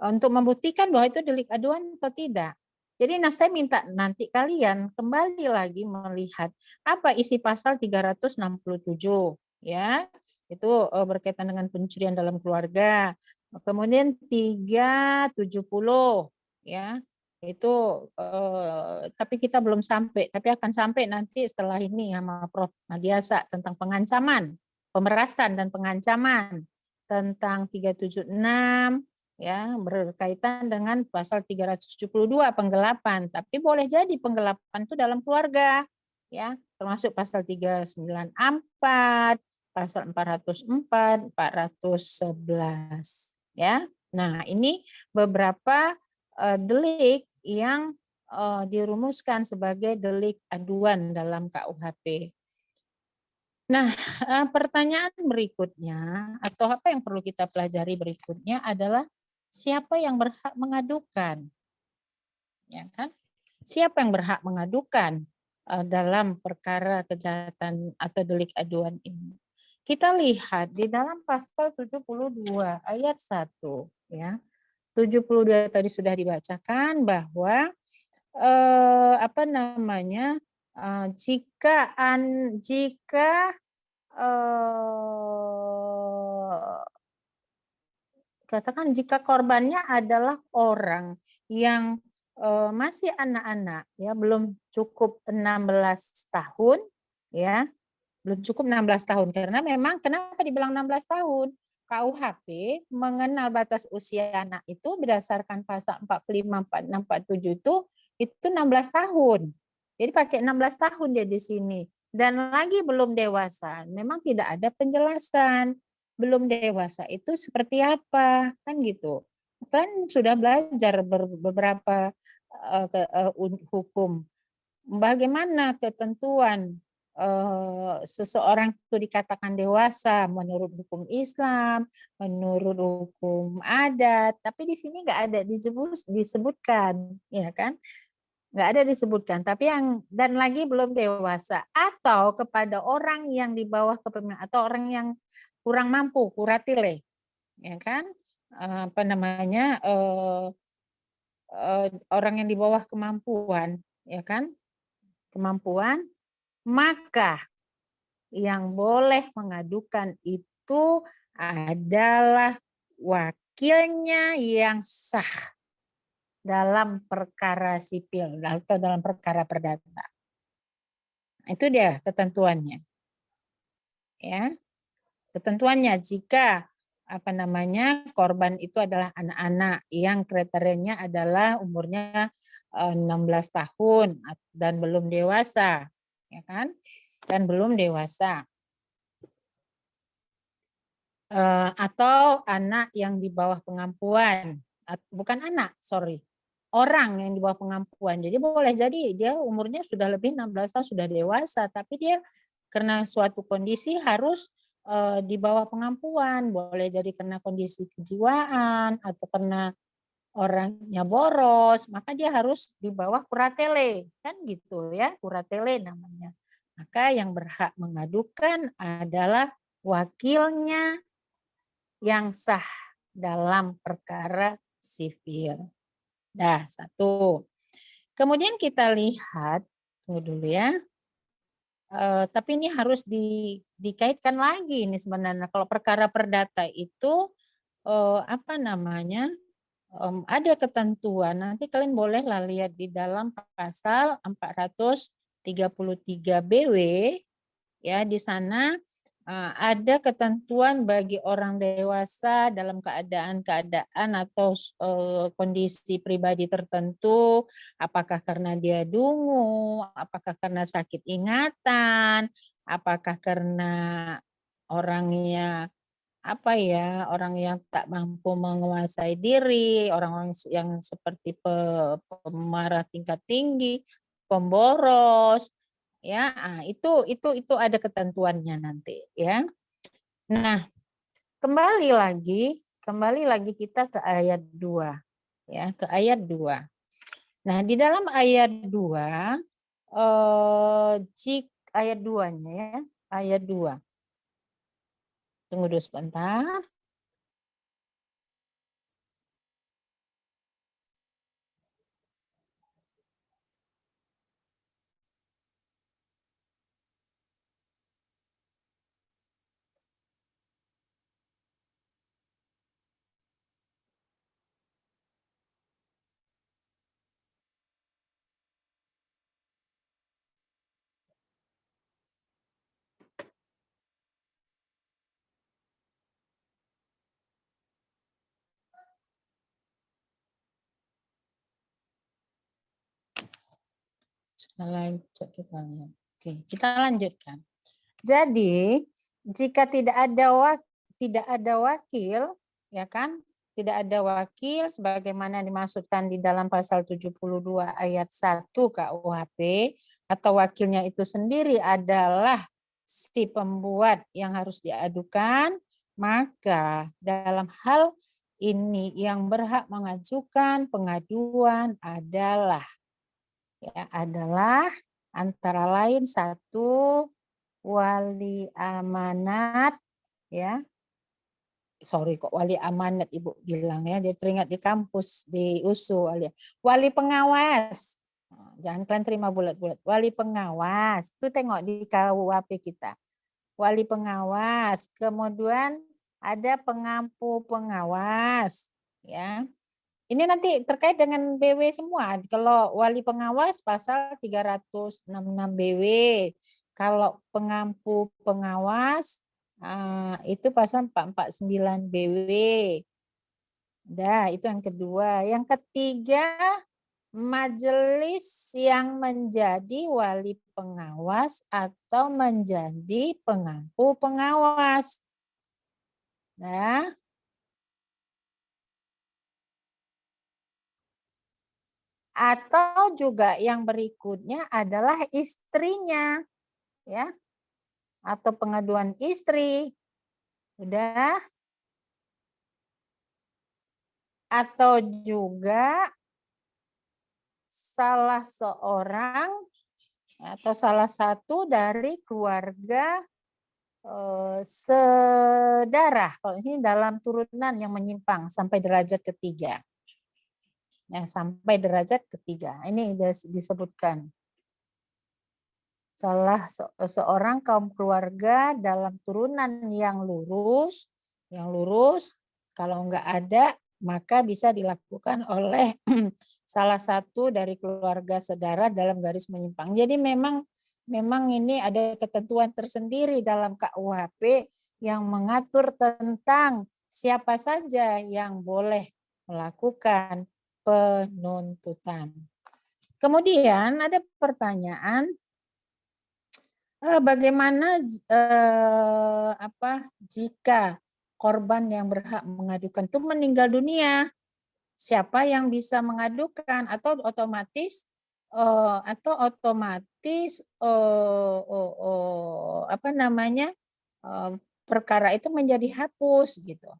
untuk membuktikan bahwa itu delik aduan atau tidak. Jadi saya minta nanti kalian kembali lagi melihat apa isi pasal 367 ya. Itu berkaitan dengan pencurian dalam keluarga. Kemudian 370 ya. Itu tapi kita belum sampai, tapi akan sampai nanti setelah ini sama Prof. Madiasa tentang pengancaman, pemerasan dan pengancaman, tentang 376 ya, berkaitan dengan pasal 372 penggelapan, tapi boleh jadi penggelapan itu dalam keluarga ya, termasuk pasal 394, pasal 404, 411 ya. Nah, ini beberapa delik yang dirumuskan sebagai delik aduan dalam KUHP. Nah, pertanyaan berikutnya atau apa yang perlu kita pelajari berikutnya adalah siapa yang berhak mengadukan, ya kan? Siapa yang berhak mengadukan dalam perkara kejahatan atau delik aduan ini? Kita lihat di dalam pasal 72 ayat 1 ya. 72 tadi sudah dibacakan bahwa jika katakan jika korbannya adalah orang yang masih anak-anak ya, belum cukup 16 tahun ya, belum cukup 16 tahun karena memang kenapa dibilang 16 tahun? KUHP mengenal batas usia anak itu berdasarkan pasal 45, 46, 47 itu 16 tahun. Jadi pakai 16 tahun dia di sini. Dan lagi belum dewasa. Memang tidak ada penjelasan. Belum dewasa itu seperti apa, kan gitu. Kan sudah belajar beberapa hukum. Bagaimana ketentuan seseorang itu dikatakan dewasa menurut hukum Islam, menurut hukum adat, tapi di sini nggak ada disebutkan, ya kan? Nggak ada disebutkan. Tapi dan lagi belum dewasa atau kepada orang yang di bawah kepemimpinan atau orang yang kurang mampu, kuratile, ya kan? Orang yang di bawah kemampuan, ya kan? Kemampuan. Maka yang boleh mengadukan itu adalah wakilnya yang sah dalam perkara sipil atau dalam perkara perdata. Itu dia ketentuannya. Ya. Ketentuannya jika korban itu adalah anak-anak yang kriterianya adalah umurnya 16 tahun dan belum dewasa, ya kan? Dan belum dewasa. Atau anak yang di bawah pengampuan, bukan anak, orang yang di bawah pengampuan. Jadi boleh jadi dia umurnya sudah lebih 16 tahun, sudah dewasa, tapi dia karena suatu kondisi harus di bawah pengampuan, boleh jadi karena kondisi kejiwaan atau karena orangnya boros, maka dia harus di bawah kuratele, kan gitu ya, kuratele namanya. Maka yang berhak mengadukan adalah wakilnya yang sah dalam perkara sipil. Dah, satu. Kemudian kita lihat dulu ya. Tapi ini harus dikaitkan lagi ini sebenarnya. Kalau perkara perdata itu ada ketentuan. Nanti kalian bolehlah lihat di dalam pasal 433 BW ya, di sana ada ketentuan bagi orang dewasa dalam keadaan atau kondisi pribadi tertentu, apakah karena dia dungu, apakah karena sakit ingatan, apakah karena orangnya orang yang tak mampu menguasai diri, orang-orang yang seperti pemarah tingkat tinggi, pemboros, Ya, itu ada ketentuannya nanti ya. Nah, kembali lagi kita ke ayat 2 ya, ke ayat 2. Nah, di dalam ayat 2 ayat 2-nya ya, ayat 2. Tunggu dulu sebentar. Kita lihat. Oke, kita lanjutkan. Jadi, jika tidak ada wakil, ya kan? Tidak ada wakil sebagaimana dimaksudkan di dalam pasal 72 ayat 1 KUHP, atau wakilnya itu sendiri adalah si pembuat yang harus diadukan, maka dalam hal ini yang berhak mengajukan pengaduan adalah antara lain satu, wali amanat, ya. Sorry kok wali amanat Ibu bilang ya, dia teringat di kampus di USU wali pengawas. Jangan kalian terima bulat-bulat. Wali pengawas. Itu tengok di KUHP kita. Wali pengawas. Kemudian ada pengampu pengawas, ya. Ini nanti terkait dengan BW semua. Kalau wali pengawas pasal 366 BW. Kalau pengampu pengawas itu pasal 449 BW. Dah, itu yang kedua. Yang ketiga, majelis yang menjadi wali pengawas atau menjadi pengampu pengawas. Nah, atau juga yang berikutnya adalah istrinya, ya, atau pengaduan istri, udah, atau juga salah seorang atau salah satu dari keluarga sedarah. Kalau ini dalam turunan yang menyimpang sampai derajat ketiga. Ya, sampai derajat ketiga. Ini disebutkan. Salah seorang kaum keluarga dalam turunan yang lurus, kalau enggak ada, maka bisa dilakukan oleh salah satu dari keluarga saudara dalam garis menyimpang. Jadi memang ini ada ketentuan tersendiri dalam KUHP yang mengatur tentang siapa saja yang boleh melakukan penuntutan. Kemudian ada pertanyaan, bagaimana jika korban yang berhak mengadukan itu meninggal dunia? Siapa yang bisa mengadukan atau otomatis perkara itu menjadi hapus gitu.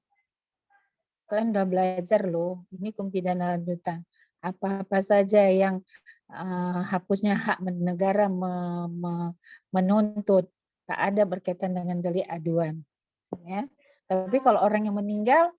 Kalian udah belajar loh, ini hukum pidana lanjutan. Apa-apa saja yang hapusnya hak negara menuntut, tak ada berkaitan dengan delik aduan. Ya. Tapi kalau orang yang meninggal,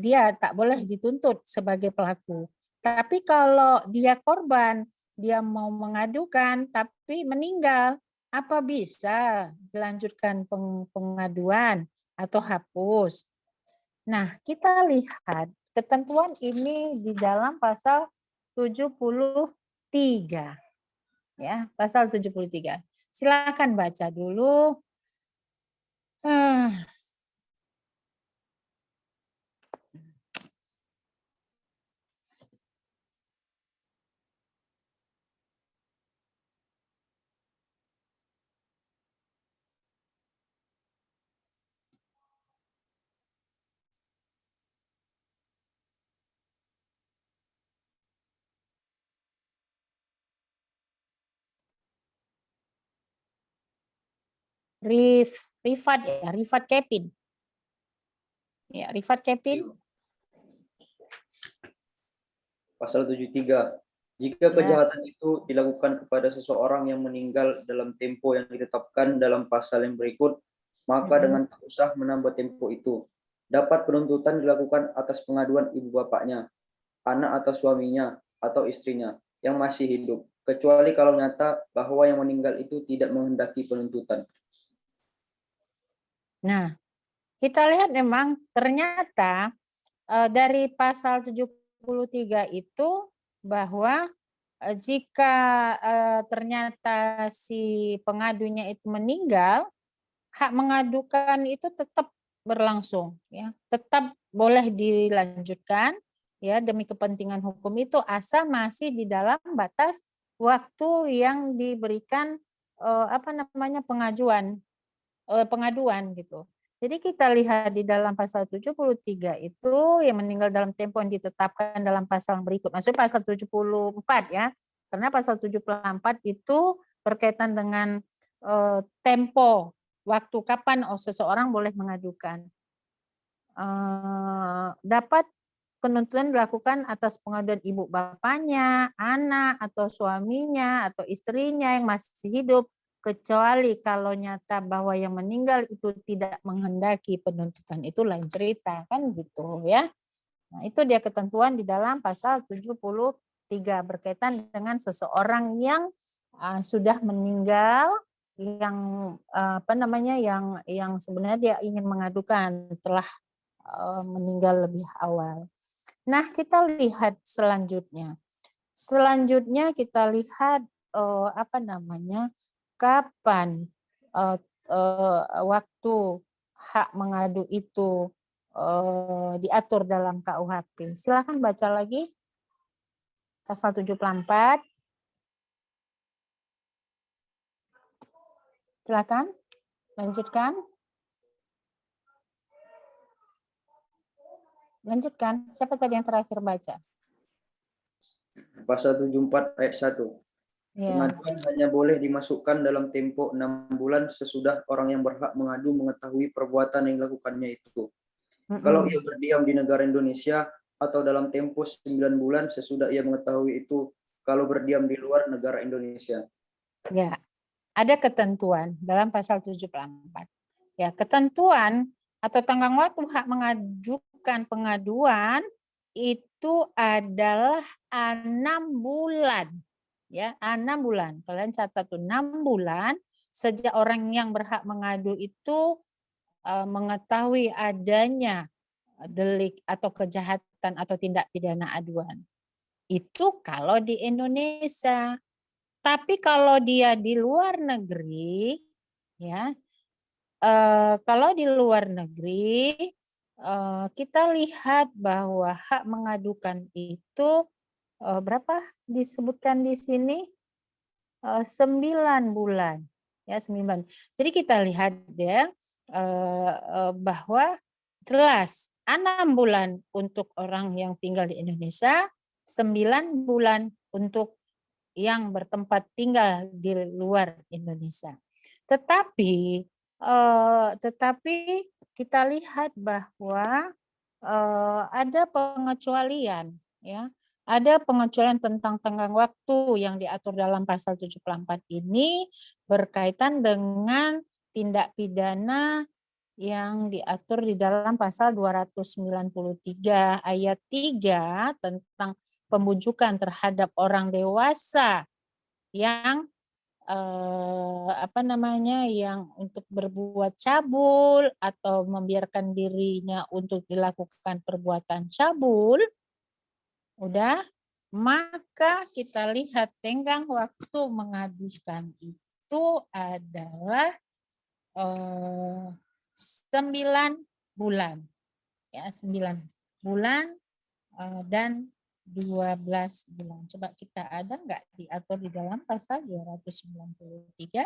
dia tak boleh dituntut sebagai pelaku. Tapi kalau dia korban, dia mau mengadukan tapi meninggal, apa bisa dilanjutkan pengaduan atau hapus? Nah, kita lihat ketentuan ini di dalam pasal 73. Ya, pasal 73. Silakan baca dulu. Rifat ya, Rifat Kevin. Ya, Rifat Kevin. Pasal 73. Jika kejahatan itu dilakukan kepada seseorang yang meninggal dalam tempo yang ditetapkan dalam pasal yang berikut, maka dengan tak usah menambah tempo itu. Dapat penuntutan dilakukan atas pengaduan ibu bapaknya, anak atau suaminya, atau istrinya yang masih hidup, kecuali kalau nyata bahwa yang meninggal itu tidak menghendaki penuntutan. Nah, kita lihat memang ternyata dari pasal 73 itu bahwa jika ternyata si pengadunya itu meninggal, hak mengadukan itu tetap berlangsung, ya, tetap boleh dilanjutkan, ya, demi kepentingan hukum itu asal masih di dalam batas waktu yang diberikan pengaduan gitu. Jadi kita lihat di dalam pasal 73 itu yang meninggal dalam tempo yang ditetapkan dalam pasal berikut. Maksudnya pasal 74 ya. Karena pasal 74 itu berkaitan dengan tempo waktu kapan seseorang boleh mengadukan. Dapat penuntutan dilakukan atas pengaduan ibu bapaknya, anak atau suaminya atau istrinya yang masih hidup, kecuali kalau nyata bahwa yang meninggal itu tidak menghendaki penuntutan, itu lain cerita kan gitu ya. Nah, itu dia ketentuan di dalam pasal 73 berkaitan dengan seseorang yang sudah meninggal, yang yang sebenarnya dia ingin mengadukan telah meninggal lebih awal. Nah, kita lihat selanjutnya. Selanjutnya kita lihat kapan waktu hak mengadu itu diatur dalam KUHP. Silakan baca lagi pasal 74. Silakan lanjutkan. Lanjutkan. Siapa tadi yang terakhir baca? Pasal 74 ayat 1. Pengaduan hanya boleh dimasukkan dalam tempo 6 bulan sesudah orang yang berhak mengadu mengetahui perbuatan yang dilakukannya itu. Kalau ia berdiam di negara Indonesia atau dalam tempo 9 bulan sesudah ia mengetahui itu kalau berdiam di luar negara Indonesia. Ya, ada ketentuan dalam pasal 74. Ya, ketentuan atau tenggang waktu hak mengajukan pengaduan itu adalah 6 bulan. Ya, 6 bulan. Kalian catat tuh 6 bulan sejak orang yang berhak mengadu itu mengetahui adanya delik atau kejahatan atau tindak pidana aduan. Itu kalau di Indonesia. Tapi kalau dia di luar negeri, ya, kalau di luar negeri kita lihat bahwa hak mengadukan itu berapa disebutkan di sini? 9 bulan. Ya, 9. Jadi kita lihat ya bahwa jelas 6 bulan untuk orang yang tinggal di Indonesia, 9 bulan untuk yang bertempat tinggal di luar Indonesia. Tetapi kita lihat bahwa ada pengecualian, ya. Ada pengecualian tentang tenggang waktu yang diatur dalam pasal 74 ini berkaitan dengan tindak pidana yang diatur di dalam pasal 293 ayat 3 tentang pembujukan terhadap orang dewasa yang yang untuk berbuat cabul atau membiarkan dirinya untuk dilakukan perbuatan cabul. Udah, maka kita lihat tenggang waktu mengadukan itu adalah 9 bulan. Ya, 9 bulan dan 12 bulan. Coba kita ada nggak diatur di dalam pasal 293?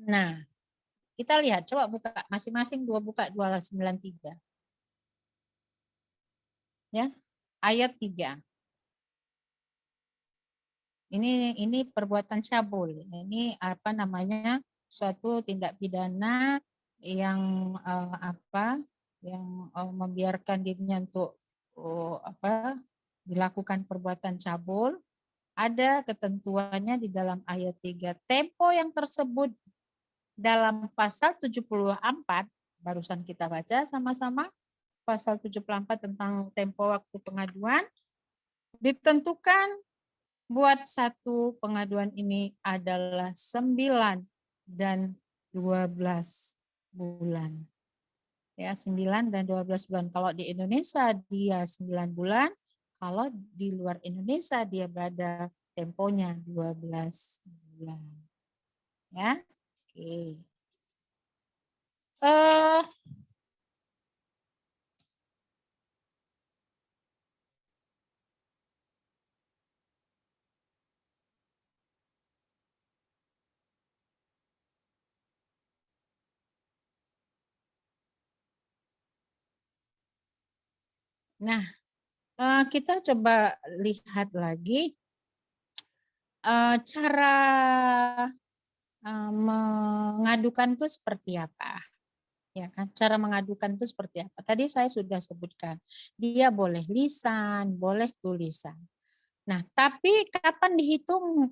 Nah, kita lihat, coba buka masing-masing buka 293. Ya, ayat 3. Ini perbuatan cabul. Ini apa namanya? Suatu tindak pidana yang membiarkan dirinya untuk dilakukan perbuatan cabul. Ada ketentuannya di dalam ayat 3. Tempo yang tersebut dalam pasal 74, barusan kita baca sama-sama, pasal 74 tentang tempo waktu pengaduan, ditentukan buat satu pengaduan ini adalah 9 dan 12 bulan. Ya, 9 dan 12 bulan. Kalau di Indonesia dia 9 bulan, kalau di luar Indonesia dia berada temponya 12 bulan. Ya. Oke. Nah, kita coba lihat lagi cara mengadukan itu seperti apa. Ya kan, cara mengadukan itu seperti apa? Tadi saya sudah sebutkan, dia boleh lisan, boleh tulisan. Nah, tapi kapan dihitung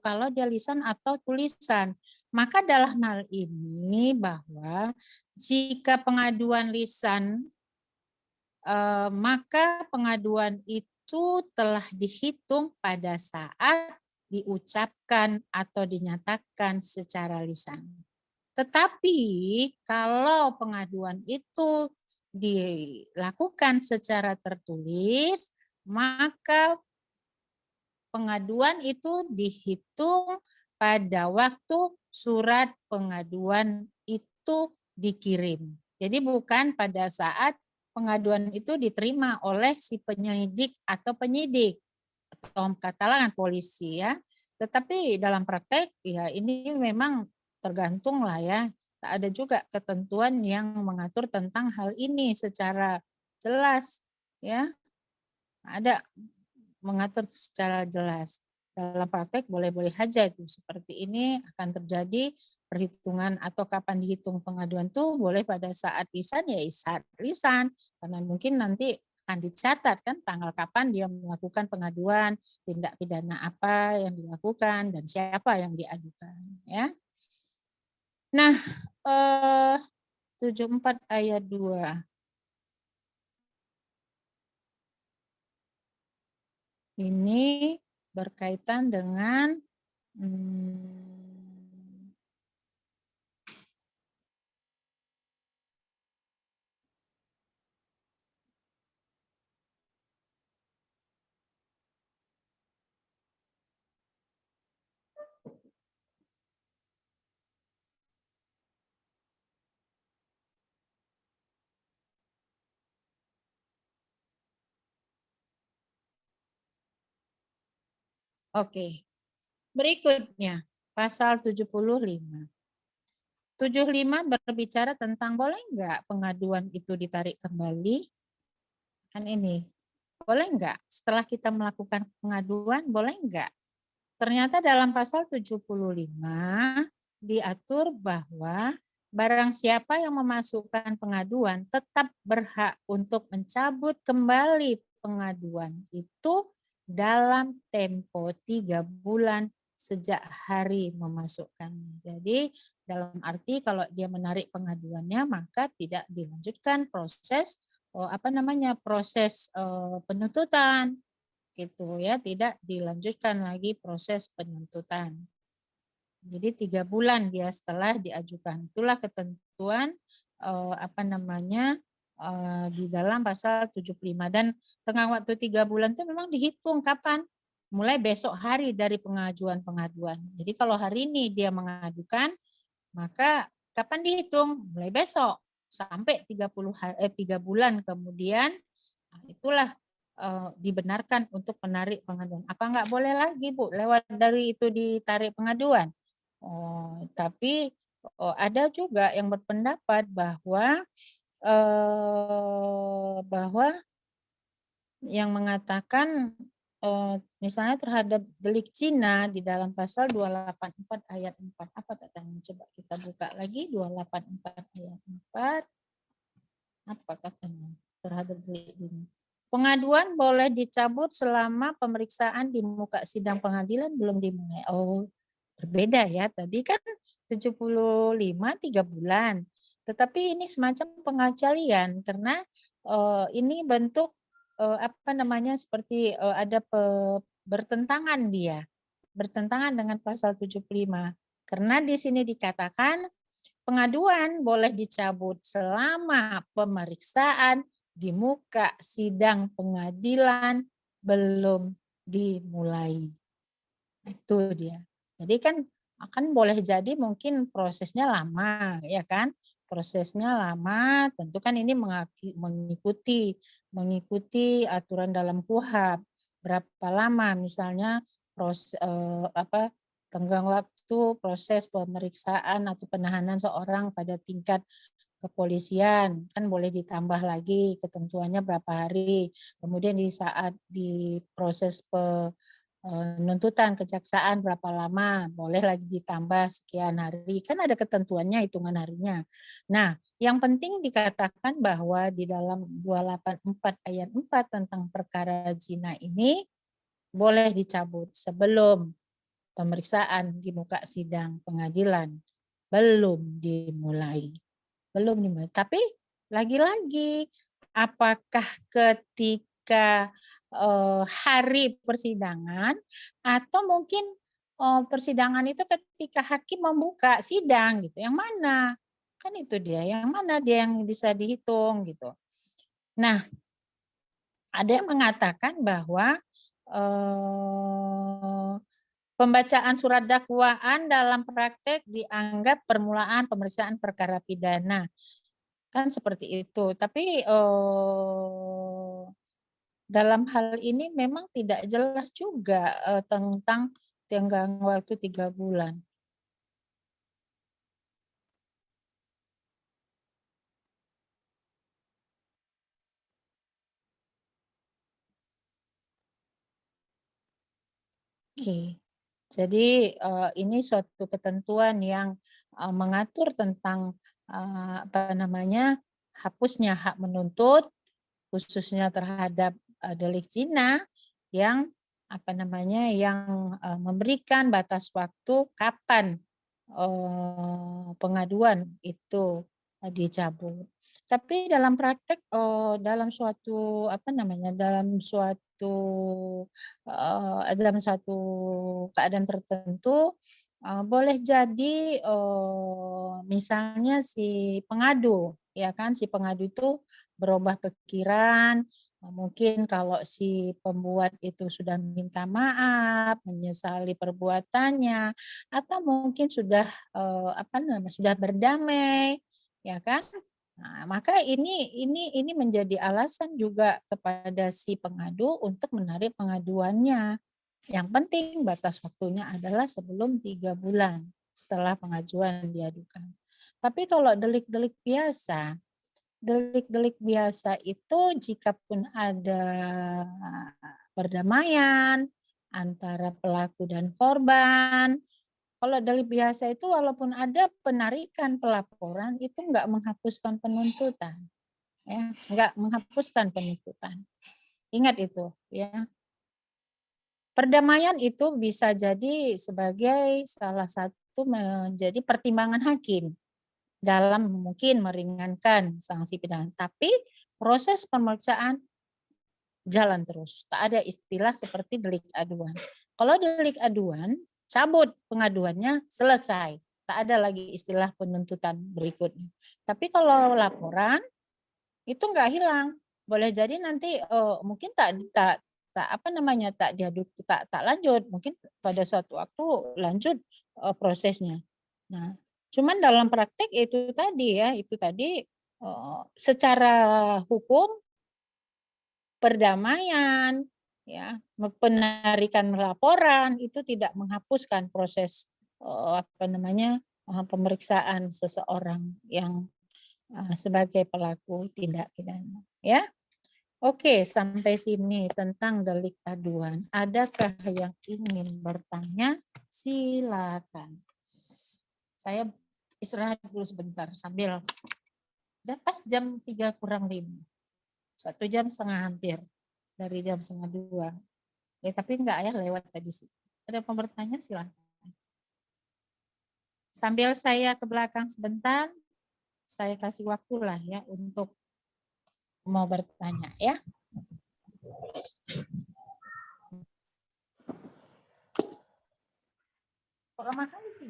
kalau dia lisan atau tulisan? Maka dalam hal ini bahwa jika pengaduan lisan, maka pengaduan itu telah dihitung pada saat diucapkan atau dinyatakan secara lisan. Tetapi kalau pengaduan itu dilakukan secara tertulis, maka pengaduan itu dihitung pada waktu surat pengaduan itu dikirim. Jadi bukan pada saat pengaduan itu diterima oleh si penyelidik atau penyidik atau katakanlah polisi ya. Tetapi dalam praktek ya ini memang tergantung lah ya. Ada juga ketentuan yang mengatur tentang hal ini secara jelas ya. Ada mengatur secara jelas. Dalam praktek boleh-boleh saja itu seperti ini akan terjadi perhitungan atau kapan dihitung pengaduan itu boleh pada saat lisan ya saat lisan karena mungkin nanti akan dicatat kan tanggal kapan dia melakukan pengaduan, tindak pidana apa yang dilakukan dan siapa yang diadukan ya. Nah, 74 ayat 2. Ini berkaitan dengan oke. Berikutnya, pasal 75. 75 berbicara tentang boleh enggak pengaduan itu ditarik kembali? Kan ini. Boleh enggak? Setelah kita melakukan pengaduan, boleh enggak? Ternyata dalam pasal 75 diatur bahwa barang siapa yang memasukkan pengaduan tetap berhak untuk mencabut kembali pengaduan itu dalam tempo 3 bulan sejak hari memasukkan. Jadi dalam arti kalau dia menarik pengaduannya maka tidak dilanjutkan proses proses penuntutan gitu ya, tidak dilanjutkan lagi proses penuntutan. Jadi 3 bulan dia setelah diajukan. Itulah ketentuan di dalam pasal 75 dan tengah waktu 3 bulan itu memang dihitung kapan? Mulai besok hari dari pengajuan pengaduan. Jadi kalau hari ini dia mengadukan, maka kapan dihitung? Mulai besok sampai 3 bulan kemudian. Nah, itulah dibenarkan untuk menarik pengaduan. Apa enggak boleh lagi Bu lewat dari itu ditarik pengaduan? Tapi ada juga yang berpendapat bahwa yang mengatakan misalnya terhadap delik zina di dalam pasal 284 ayat 4. Apa katanya? Coba kita buka lagi 284 ayat 4. Apa katanya terhadap delik zina? Pengaduan boleh dicabut selama pemeriksaan di muka sidang pengadilan belum dimulai. Oh, berbeda ya. Tadi kan 75 3 bulan. Tetapi ini semacam pengecualian karena ini bentuk apa namanya seperti ada bertentangan dia. Bertentangan dengan pasal 75. Karena di sini dikatakan pengaduan boleh dicabut selama pemeriksaan di muka sidang pengadilan belum dimulai. Itu dia. Jadi kan akan boleh jadi mungkin prosesnya lama, ya kan? Prosesnya lama, tentu kan ini mengikuti aturan dalam KUHP. Berapa lama misalnya tenggang waktu proses pemeriksaan atau penahanan seorang pada tingkat kepolisian, kan boleh ditambah lagi ketentuannya berapa hari. Kemudian di saat di proses penuntutan kejaksaan berapa lama, boleh lagi ditambah sekian hari. Kan ada ketentuannya, hitungan harinya. Nah, yang penting dikatakan bahwa di dalam 284 ayat 4 tentang perkara zina ini boleh dicabut sebelum pemeriksaan di muka sidang pengadilan belum dimulai. Belum dimulai. Tapi lagi-lagi apakah ketika hari persidangan atau mungkin persidangan itu ketika hakim membuka sidang gitu. Yang mana? Kan itu dia. Yang mana dia yang bisa dihitung gitu. Nah, ada yang mengatakan bahwa pembacaan surat dakwaan dalam praktek dianggap permulaan pemeriksaan perkara pidana. Kan seperti itu. Tapi dalam hal ini memang tidak jelas juga tentang tenggang waktu 3 bulan. Oke. Jadi ini suatu ketentuan yang mengatur tentang apa namanya hapusnya hak menuntut khususnya terhadap delik zina yang apa namanya yang memberikan batas waktu kapan pengaduan itu dicabut. Tapi dalam praktek dalam suatu apa namanya dalam suatu keadaan tertentu boleh jadi misalnya si pengadu ya kan si pengadu itu berubah pikiran. Mungkin kalau si pembuat itu sudah minta maaf, menyesali perbuatannya, atau mungkin sudah sudah berdamai, ya kan? Nah, maka ini menjadi alasan juga kepada si pengadu untuk menarik pengaduannya. Yang penting batas waktunya adalah sebelum 3 bulan setelah pengajuan diadukan. Tapi kalau delik-delik biasa itu jikapun ada perdamaian antara pelaku dan korban, kalau delik biasa itu walaupun ada penarikan pelaporan itu enggak menghapuskan penuntutan. Ya, enggak menghapuskan penuntutan. Ingat itu, ya. Perdamaian itu bisa jadi sebagai salah satu menjadi pertimbangan hakim dalam mungkin meringankan sanksi pidana. Tapi proses pemeriksaan jalan terus. Tak ada istilah seperti delik aduan. Kalau delik aduan, cabut pengaduannya, selesai. Tak ada lagi istilah penuntutan berikutnya. Tapi kalau laporan, itu enggak hilang. Boleh jadi nanti mungkin tak diaduk, tak lanjut. Mungkin pada suatu waktu lanjut prosesnya. Nah, cuman dalam praktek itu tadi secara hukum perdamaian, ya, penarikan laporan itu tidak menghapuskan proses pemeriksaan seseorang yang sebagai pelaku tindak pidana, ya. Oke, sampai sini tentang delik aduan. Adakah yang ingin bertanya? Silakan. Saya istirahat dulu sebentar sambil udah pas jam 3 kurang 5. 1 jam setengah hampir dari jam setengah 2. Tapi enggak ya, lewat tadi sih. Ada yang mau bertanya silakan. Sambil saya ke belakang sebentar, saya kasih waktu lah ya untuk mau bertanya ya. Kok lama kali sih?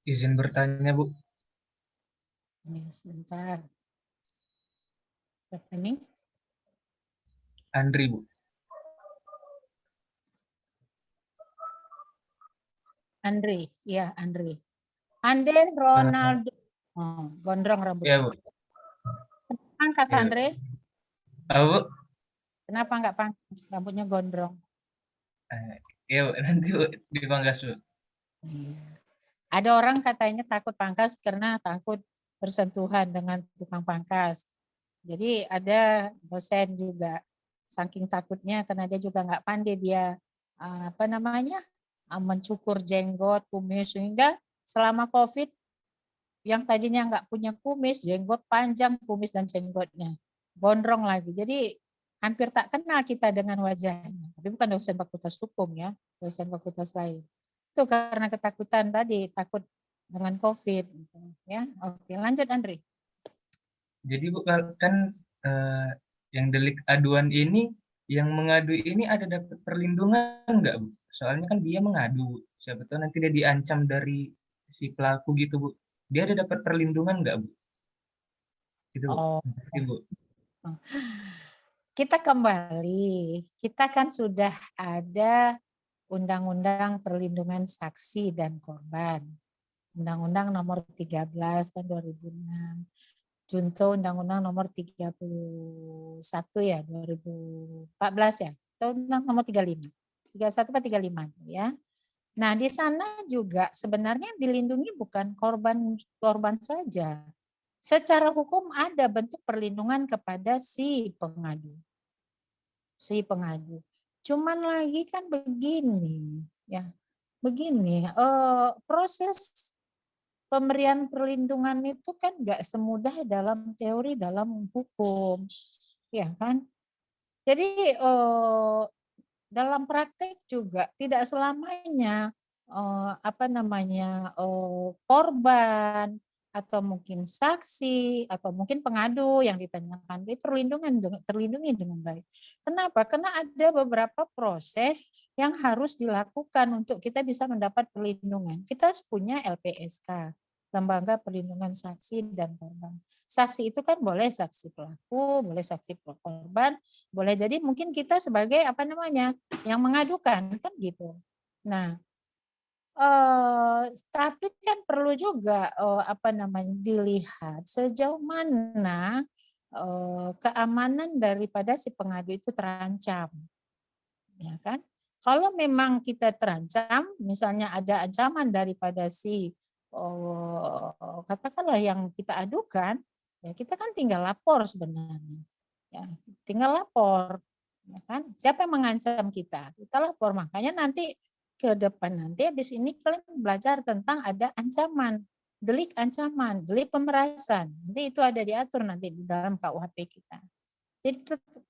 Izin bertanya, Bu. Ya, sebentar. Siapa ini? Andri, Bu. Andri, ya Andri. Andre Ronaldo. Oh, gondrong rambut. Ya, Bu. Pangkas Ya. Andre. Bu. Kenapa enggak pangkas? Rambutnya gondrong. Ya, Bu. Nanti Bu, dipangkas, Bu. Iya. Ada orang katanya takut pangkas karena takut bersentuhan dengan tukang pangkas. Jadi ada dosen juga saking takutnya karena dia juga nggak pandai dia mencukur jenggot, kumis, sehingga selama COVID yang tadinya nggak punya kumis, jenggot panjang, kumis dan jenggotnya gondrong lagi. Jadi hampir tak kenal kita dengan wajahnya. Tapi bukan dosen fakultas hukum ya, dosen fakultas lain. Itu karena ketakutan tadi, takut dengan COVID. Gitu, ya, oke, lanjut Andri. Jadi Bu, kan yang delik aduan ini, yang mengadu ini ada dapat perlindungan nggak, Bu? Soalnya kan dia mengadu, siapa tahu nanti dia diancam dari si pelaku gitu, Bu. Dia ada dapat perlindungan nggak, Bu? Gitu, Bu. Oh. Makasih, Bu. Kita kembali, kita kan sudah ada Undang-Undang Perlindungan Saksi dan Korban. Undang-Undang nomor 13 tahun 2006. Junto Undang-Undang nomor 31 ya, 2014 ya. Atau Undang nomor 35. 31 atau 35 ya. Nah, di sana juga sebenarnya dilindungi bukan korban saja. Secara hukum ada bentuk perlindungan kepada si pengadu. Cuman lagi kan begini, ya. Begini, proses pemberian perlindungan itu kan nggak semudah dalam teori dalam hukum, ya kan? Jadi dalam praktek juga tidak selamanya korban atau mungkin saksi atau mungkin pengadu yang ditanyakan itu terlindungi dengan baik. Kenapa? Karena ada beberapa proses yang harus dilakukan untuk kita bisa mendapat perlindungan. Kita punya LPSK, Lembaga Perlindungan Saksi dan Korban. Saksi itu kan boleh saksi pelaku, boleh saksi korban, boleh jadi mungkin kita sebagai yang mengadukan kan gitu. Nah, tapi kan perlu juga dilihat sejauh mana keamanan daripada si pengadu itu terancam, ya kan? Kalau memang kita terancam, misalnya ada ancaman daripada si katakanlah yang kita adukan, ya kita kan tinggal lapor sebenarnya, ya tinggal lapor, ya kan? Siapa yang mengancam kita? Kita lapor. Makanya nanti ke depan nanti habis ini kalian belajar tentang ada ancaman, delik ancaman, delik pemerasan. Nanti itu ada diatur nanti di dalam KUHP kita.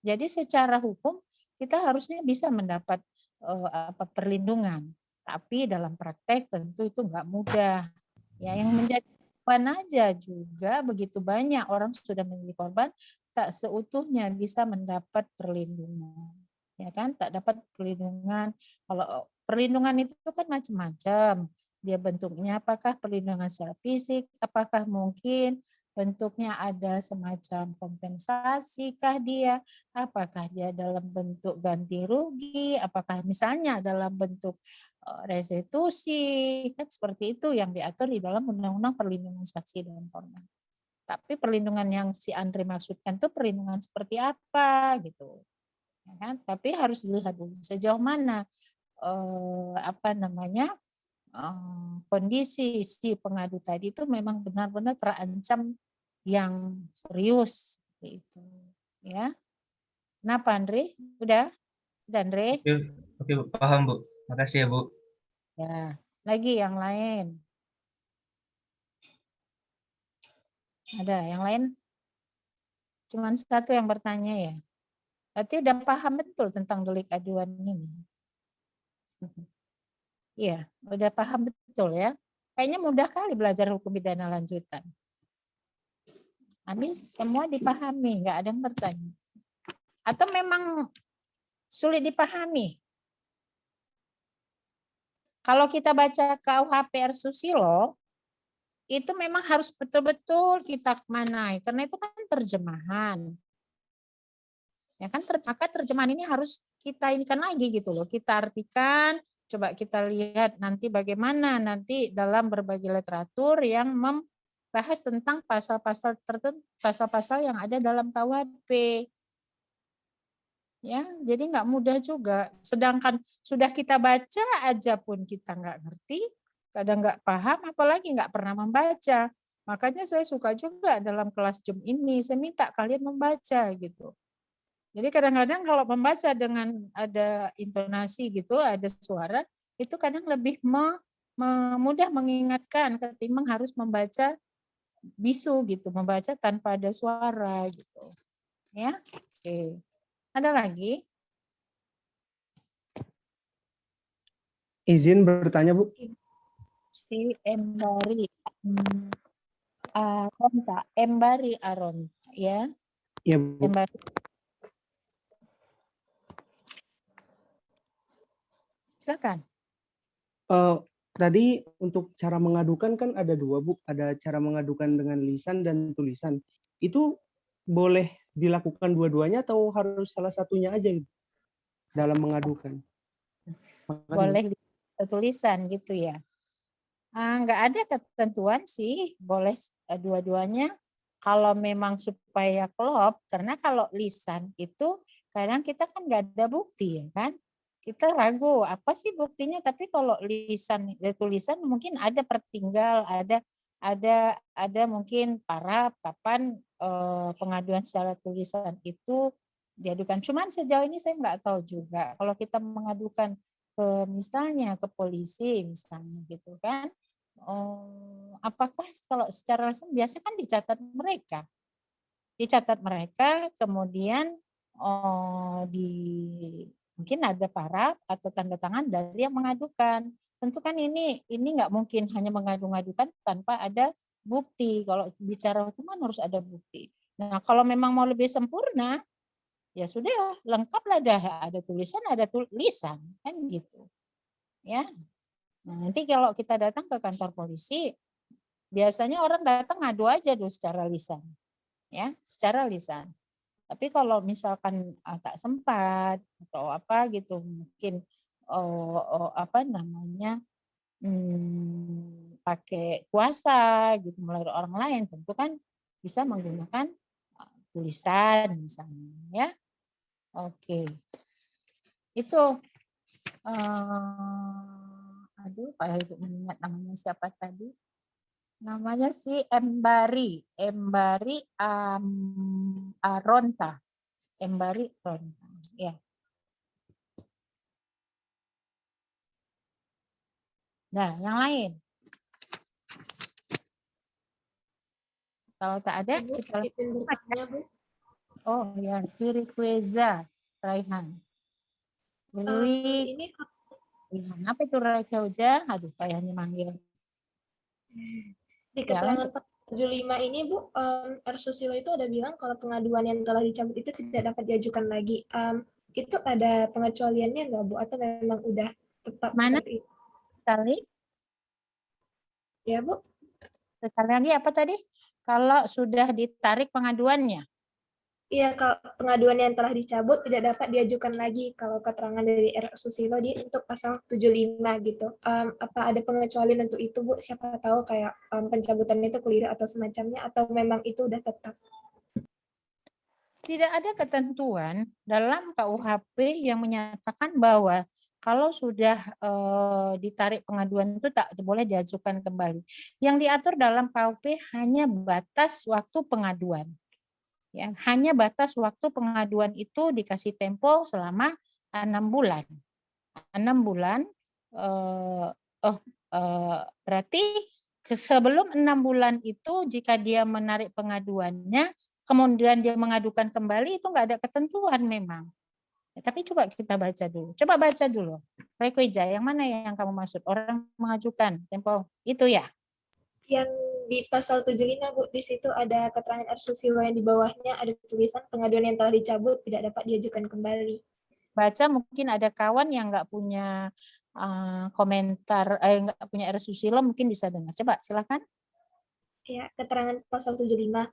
Jadi secara hukum kita harusnya bisa mendapat perlindungan, tapi dalam praktek tentu itu nggak mudah. Ya, yang menjadi korban aja juga begitu banyak orang sudah menjadi korban tak seutuhnya bisa mendapat perlindungan, ya kan? Tak dapat perlindungan. Kalau perlindungan itu kan macam-macam. Dia bentuknya apakah perlindungan secara fisik, apakah mungkin bentuknya ada semacam kompensasi kah dia, apakah dia dalam bentuk ganti rugi, apakah misalnya dalam bentuk restitusi, kan seperti itu yang diatur di dalam Undang-Undang Perlindungan Saksi dan Korban. Tapi perlindungan yang si Andre maksudkan itu perlindungan seperti apa gitu, ya kan? Tapi harus dilihat dulu sejauh mana kondisi si pengadu tadi itu memang benar-benar terancam yang serius seperti itu, ya. Kenapa Andre? Udah Andre? Oke, Bu. Paham, Bu. Makasih ya, Bu. Ya, lagi yang lain. Ada yang lain? Cuman satu yang bertanya ya. Berarti udah paham betul tentang delik aduan ini. Iya, udah paham betul ya. Kayaknya mudah kali belajar hukum pidana lanjutan. Habis semua dipahami, nggak ada yang bertanya. Atau memang sulit dipahami? Kalau kita baca KUHP Susilo, itu memang harus betul-betul kita manai, karena itu kan terjemahan. Ya kan, maka terjemahan ini harus kita inikan lagi gitu loh, kita artikan, coba kita lihat nanti bagaimana nanti dalam berbagai literatur yang membahas tentang pasal-pasal tertentu, pasal-pasal yang ada dalam KUHP. Ya, jadi nggak mudah juga. Sedangkan sudah kita baca aja pun kita nggak ngerti, kadang nggak paham, apalagi nggak pernah membaca. Makanya saya suka juga dalam kelas Zoom ini, saya minta kalian membaca gitu. Jadi kadang-kadang kalau membaca dengan ada intonasi gitu, ada suara, itu kadang lebih mudah mengingatkan ketimbang harus membaca bisu gitu, membaca tanpa ada suara gitu. Ya, oke. Ada lagi? Izin bertanya, Bu. Si Embari Aronta, ya. Iya, Bu. Embari. Silakan. Tadi untuk cara mengadukan kan ada dua, Bu. Ada cara mengadukan dengan lisan dan tulisan. Itu boleh dilakukan dua-duanya atau harus salah satunya aja gitu, dalam mengadukan? Makasih, boleh tulisan gitu ya. Nggak ada ketentuan sih, boleh dua-duanya kalau memang supaya klop, karena kalau lisan itu kadang kita kan nggak ada bukti ya kan. Kita ragu apa sih buktinya, tapi kalau lisan tulisan mungkin ada pertinggal, ada mungkin paraf kapan pengaduan secara tulisan itu diadukan. Cuman sejauh ini saya nggak tahu juga kalau kita mengadukan ke misalnya ke polisi misalnya gitu kan, apakah kalau secara langsung biasa kan dicatat mereka kemudian mungkin ada paraf atau tanda tangan dari yang mengadukan. Tentu kan ini nggak mungkin hanya mengadu-ngadukan tanpa ada bukti. Kalau bicara hukuman harus ada bukti. Nah, kalau memang mau lebih sempurna, ya sudah lengkaplah dah, ada tulisan, ada tulisan kan gitu. Ya. Nah, nanti kalau kita datang ke kantor polisi, biasanya orang datang ngadu aja dulu secara lisan. Ya, secara lisan. Tapi kalau misalkan tak sempat atau apa gitu, mungkin pakai kuasa gitu melalui orang lain, tentu kan bisa menggunakan tulisan misalnya ya. Oke. Itu aduh, Pak Ibu mengingat namanya siapa tadi? Namanya si Embari Aronta. Embari Aronta. Ya. Nah, yang lain. Kalau tak ada, Ibu, kita izin bertanya, Bu. oh ya, si Rikweza Raihan. Ini Apa itu Raihan? Aduh, kayaknya manggil. di keterangan 75 ini, Bu, Susilo itu ada bilang kalau pengaduan yang telah dicabut itu tidak dapat diajukan lagi. Itu ada pengecualiannya nggak, Bu? Atau memang udah tetap Mana seperti itu? sekali? Ya, Bu. Sekali lagi apa tadi? Kalau sudah ditarik pengaduannya. Iya, kalau pengaduan yang telah dicabut tidak dapat diajukan lagi kalau keterangan dari R. Susilo di untuk pasal 75 gitu. Apa ada pengecualian untuk itu, Bu? Siapa tahu kayak pencabutan itu keliru atau semacamnya, atau memang itu udah tetap? Tidak ada ketentuan dalam KUHP yang menyatakan bahwa kalau sudah ditarik pengaduan itu tak boleh diajukan kembali. Yang diatur dalam KUHP hanya batas waktu pengaduan. Ya, hanya batas waktu pengaduan itu dikasih tempo selama 6 bulan. 6 bulan berarti sebelum 6 bulan itu jika dia menarik pengaduannya kemudian dia mengadukan kembali itu nggak ada ketentuan memang. Ya, tapi coba kita baca dulu. Coba baca dulu. Rekwija, yang mana yang kamu maksud? Orang mengajukan tempo itu ya? Yang di pasal 75, Bu, di situ ada keterangan R. Susilo yang di bawahnya ada tulisan pengaduan yang telah dicabut tidak dapat diajukan kembali. Baca mungkin ada kawan yang nggak punya komentar, nggak punya R. Susilo mungkin bisa dengar. Coba silakan. Ya, keterangan pasal 75.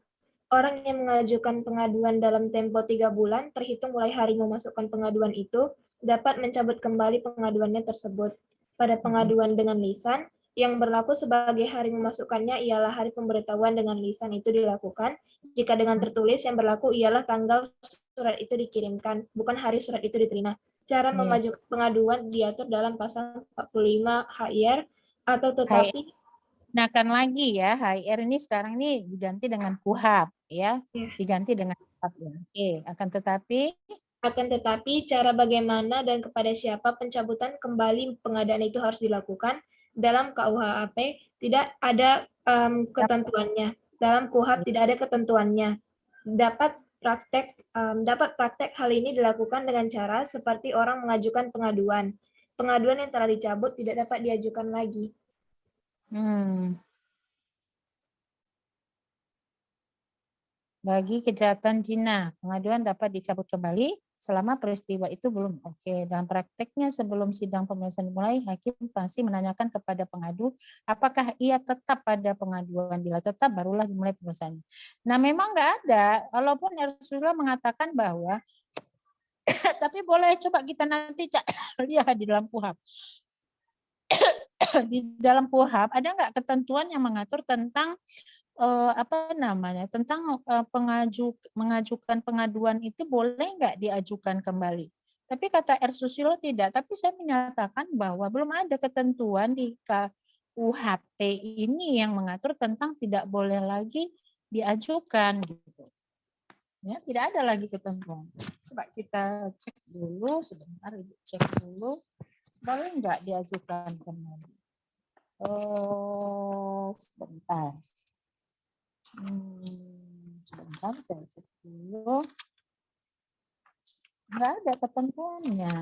Orang yang mengajukan pengaduan dalam tempo 3 bulan terhitung mulai hari memasukkan pengaduan itu dapat mencabut kembali pengaduannya tersebut. Pada pengaduan dengan lisan, yang berlaku sebagai hari memasukkannya ialah hari pemberitahuan dengan lisan itu dilakukan. Jika dengan tertulis, yang berlaku ialah tanggal surat itu dikirimkan, bukan hari surat itu diterima. Cara memajukan pengaduan diatur dalam pasal 45 HIR atau tetapi Gunakan lagi ya, HIR ini sekarang ini diganti dengan KUHAP ya, diganti dengan KUHAP ya. Oke, akan tetapi cara bagaimana dan kepada siapa pencabutan kembali pengadaan itu harus dilakukan dalam KUHP tidak ada ketentuannya. Dalam KUHP tidak ada ketentuannya. Dapat praktek hal ini dilakukan dengan cara seperti orang mengajukan pengaduan. Pengaduan yang telah dicabut tidak dapat diajukan lagi. Bagi kejahatan zina, pengaduan dapat dicabut kembali selama peristiwa itu belum oke. Dalam prakteknya sebelum sidang pemeriksaan dimulai, hakim pasti menanyakan kepada pengadu apakah ia tetap pada pengaduan. Bila tetap, barulah dimulai pemeriksaan. Nah, memang nggak ada. Walaupun Rasulullah mengatakan bahwa, tapi boleh coba kita nanti lihat di dalam KUHP. Di dalam KUHP ada nggak ketentuan yang mengatur tentang tentang mengajukan pengaduan itu boleh nggak diajukan kembali. Tapi kata R. Susilo tidak. Tapi saya menyatakan bahwa belum ada ketentuan di KUHP ini yang mengatur tentang tidak boleh lagi diajukan gitu. Ya, tidak ada lagi ketentuan. Coba kita cek dulu sebentar, Ibu cek dulu. Boleh nggak diajukan kembali? Sebentar. Sebentar saya cek dulu. Nggak ada ketentuannya.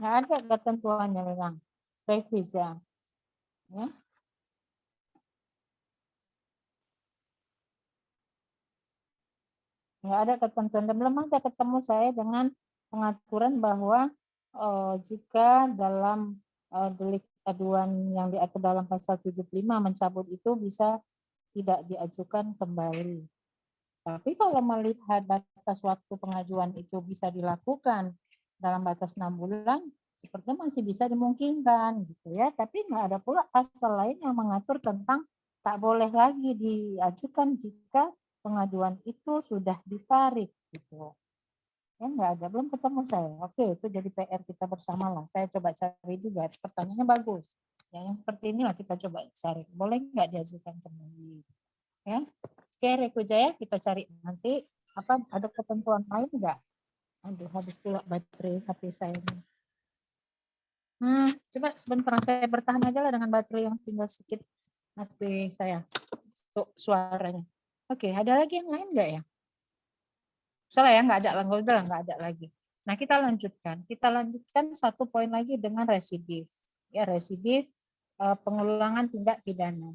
Nggak ada ketentuannya memang. Revisa. Ya. Nggak ada ketentuan, dan belum ada ketemu saya dengan pengaturan bahwa jika dalam delik aduan yang diatur dalam pasal 75 mencabut itu bisa tidak diajukan kembali. Tapi kalau melihat batas waktu pengajuan itu bisa dilakukan dalam batas 6 bulan, sepertinya masih bisa dimungkinkan gitu ya. Tapi nggak ada pula pasal lain yang mengatur tentang tak boleh lagi diajukan jika pengaduan itu sudah ditarik gitu. Ya nggak ada, belum ketemu saya. Oke, itu jadi PR kita bersama lah. Saya coba cari juga, pertanyaannya bagus. Ya, yang seperti inilah kita coba cari. Boleh nggak diajukan kembali? Ya, oke Reku Jaya, kita cari nanti apa ada ketentuan lain nggak? Aduh, habis pula baterai HP saya ini. Coba sebentar saya bertahan aja lah dengan baterai yang tinggal sedikit HP saya. Tuh suaranya. Oke, ada lagi yang lain nggak ya? Salah ya, nggak ada, nggak ada lagi. Nah, kita lanjutkan. Kita lanjutkan satu poin lagi dengan residif. Ya, residif pengulangan tindak pidana.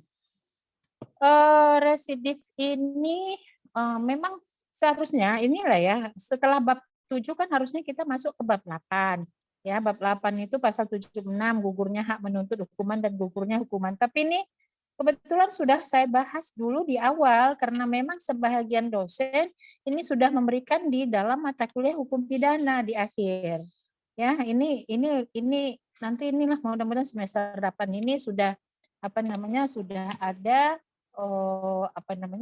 Residif ini memang seharusnya inilah ya, setelah bab 7 kan harusnya kita masuk ke bab 8. Ya, bab 8 itu pasal 76 gugurnya hak menuntut hukuman dan gugurnya hukuman. Tapi ini kebetulan sudah saya bahas dulu di awal karena memang sebahagian dosen ini sudah memberikan di dalam mata kuliah hukum pidana di akhir. Ya, ini nanti inilah mudah-mudahan semester 8 ini sudah sudah ada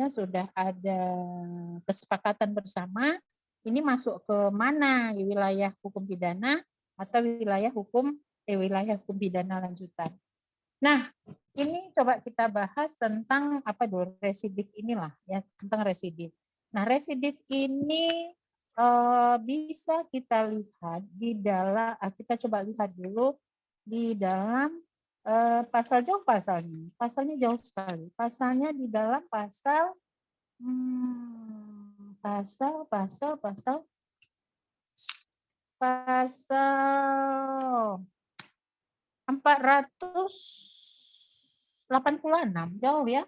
sudah ada kesepakatan bersama ini masuk ke mana, di wilayah hukum pidana atau wilayah hukum pidana lanjutan. Nah, ini coba kita bahas tentang residif inilah ya, tentang residif. Nah, residif ini bisa kita lihat di dalam, kita coba lihat dulu di dalam pasal jauh pasalnya. Pasalnya jauh sekali. Pasalnya di dalam pasal 486 jauh ya,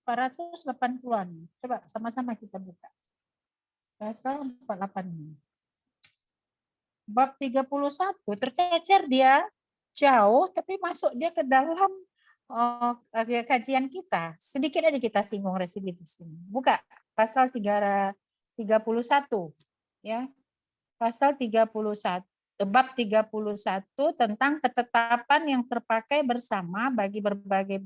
486. Coba sama-sama kita buka. Pasal 48. Bab 31 tercecer dia jauh, tapi masuk dia ke dalam kajian kita. Sedikit aja kita singgung residif di sini. Buka pasal 31 ya. Pasal 31 bab 31 tentang ketetapan yang terpakai bersama bagi berbagai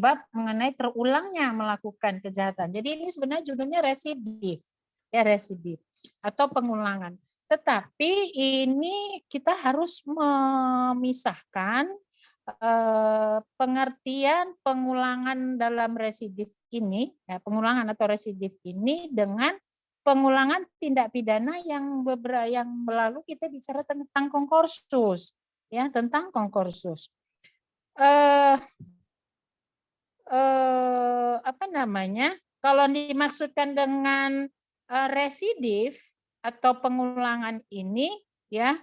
bab mengenai terulangnya melakukan kejahatan. Jadi ini sebenarnya judulnya residif. Ya, residif atau pengulangan. Tetapi ini kita harus memisahkan pengertian pengulangan dalam residif ini, ya, pengulangan atau residif ini dengan pengulangan tindak pidana yang lalu kita bicara tentang konkursus, ya, tentang konkursus. Kalau dimaksudkan dengan residif atau pengulangan ini, ya,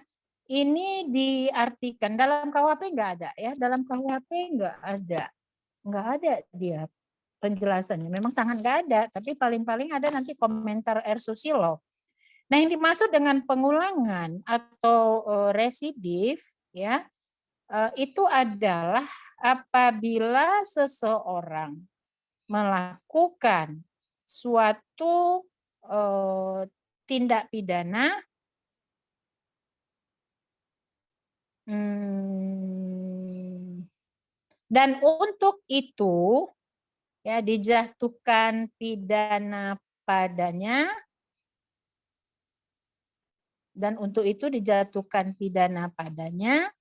ini diartikan dalam KUHP nggak ada, ya, dalam KUHP nggak ada dia penjelasannya. Memang sangat nggak ada, tapi paling-paling ada nanti komentar R. Susilo. Nah, yang dimaksud dengan pengulangan atau residif, ya, itu adalah apabila seseorang melakukan suatu tindak pidana dan untuk itu ya dijatuhkan pidana padanya, dan untuk itu dijatuhkan pidana padanya,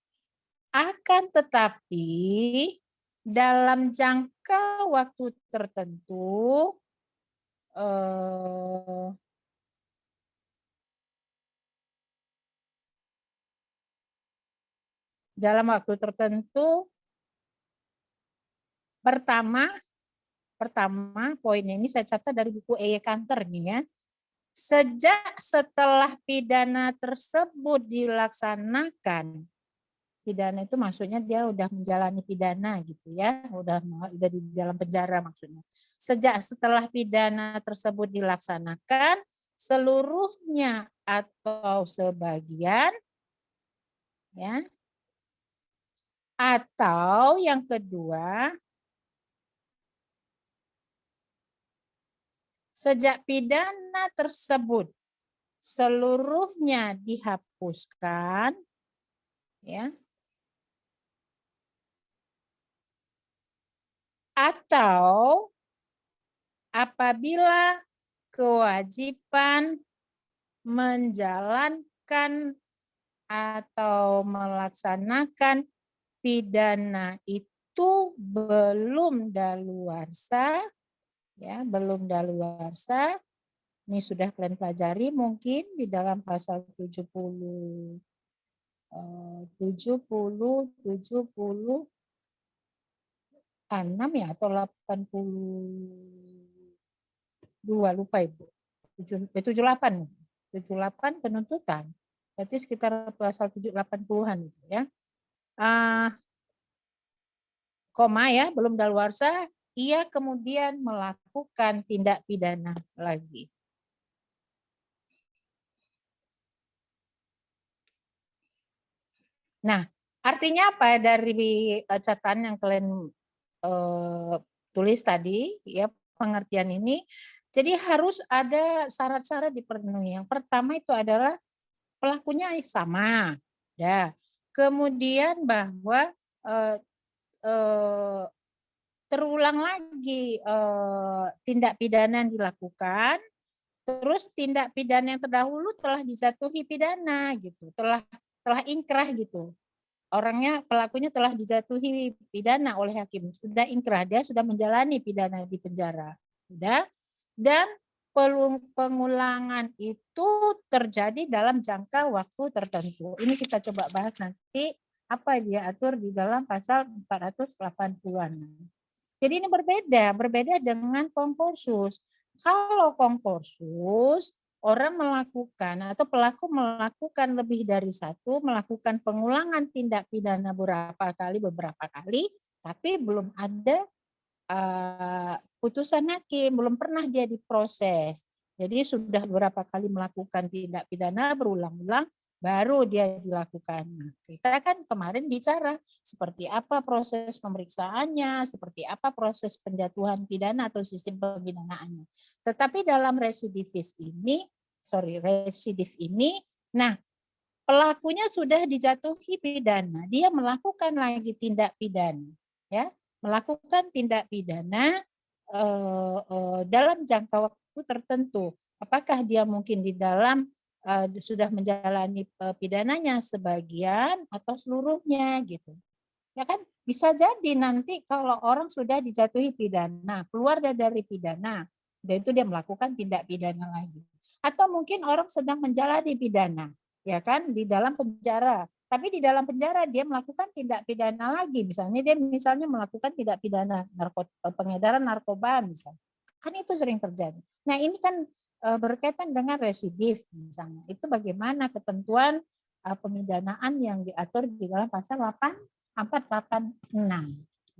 akan tetapi dalam jangka waktu tertentu pertama poinnya ini saya catat dari buku E. Kanter nih ya. Sejak setelah pidana tersebut dilaksanakan pidana itu maksudnya dia udah menjalani pidana gitu ya, udah di dalam penjara maksudnya. Sejak setelah pidana tersebut dilaksanakan, seluruhnya atau sebagian, ya, atau yang kedua, sejak pidana tersebut seluruhnya dihapuskan, ya, atau apabila kewajiban menjalankan atau melaksanakan pidana itu belum daluarsa, ya, belum daluarsa. Ini sudah kalian pelajari mungkin di dalam pasal 70 6 ya atau 82, lupa Ibu. 78 penuntutan. Berarti sekitar pasal 780-an gitu ya. Koma ya, belum daluarsa, ia kemudian melakukan tindak pidana lagi. Nah, artinya apa dari catatan yang kalian tulis tadi, ya, pengertian ini? Jadi harus ada syarat-syarat dipenuhi. Yang pertama itu adalah pelakunya sama, ya. Kemudian bahwa terulang lagi tindak pidana yang dilakukan, terus tindak pidana yang terdahulu telah dijatuhi pidana gitu, telah ingkrah gitu. Orangnya, pelakunya telah dijatuhi pidana oleh hakim, sudah ingkrah, dia sudah menjalani pidana di penjara, sudah. Dan pengulangan itu terjadi dalam jangka waktu tertentu. Ini kita coba bahas nanti apa dia atur di dalam pasal 480-an. Jadi ini berbeda dengan komkursus. Kalau komkursus, orang melakukan atau pelaku melakukan lebih dari satu, melakukan pengulangan tindak pidana beberapa kali, tapi belum ada putusan hakim, belum pernah dia diproses. Jadi sudah beberapa kali melakukan tindak pidana berulang-ulang, baru dia dilakukan. Nah, kita kan kemarin bicara seperti apa proses pemeriksaannya, seperti apa proses penjatuhan pidana atau sistem pembinaannya. Tetapi dalam residif ini, nah, pelakunya sudah dijatuhi pidana, dia melakukan lagi tindak pidana, ya, melakukan tindak pidana dalam jangka waktu tertentu. Apakah dia mungkin di dalam sudah menjalani pidananya sebagian atau seluruhnya gitu. Ya kan bisa jadi nanti kalau orang sudah dijatuhi pidana, keluar dari pidana, dan itu dia melakukan tindak pidana lagi. Atau mungkin orang sedang menjalani pidana, ya kan, di dalam penjara. Tapi di dalam penjara dia melakukan tindak pidana lagi. Misalnya dia melakukan tindak pidana pengedaran narkoba misalnya. Kan itu sering terjadi. Nah ini kan berkaitan dengan residif misalnya. Itu bagaimana ketentuan pemidanaan yang diatur di dalam pasal 486.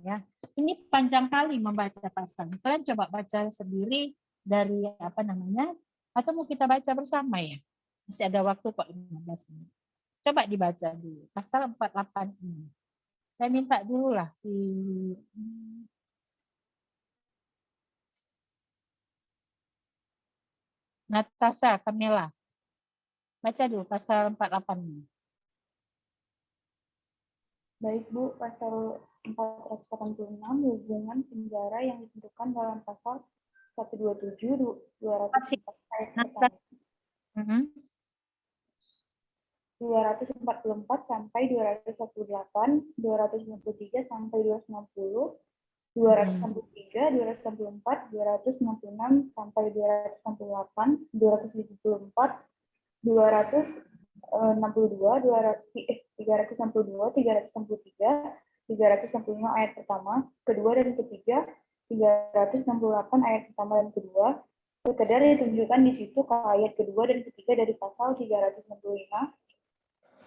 Ya. Ini panjang kali membaca pasal. Kalian coba baca sendiri dari atau mau kita baca bersama ya? Masih ada waktu kok 15 menit. Coba dibaca dulu pasal 486. Saya minta dulu lah si Natasha Kamela. Baca dulu pasal 486. Baik Bu, pasal 486 hubungan penjara yang ditentukan dalam pasal 127, 204 ayat pertama. 244 sampai 248, 293 sampai 290, 293, 294, 296 sampai 298, 274, 262, 362, 363, 365 ayat pertama, kedua dan ketiga, 368 ayat pertama dan kedua, sekedar ditunjukkan di situ ke ayat kedua dan ketiga dari pasal 365,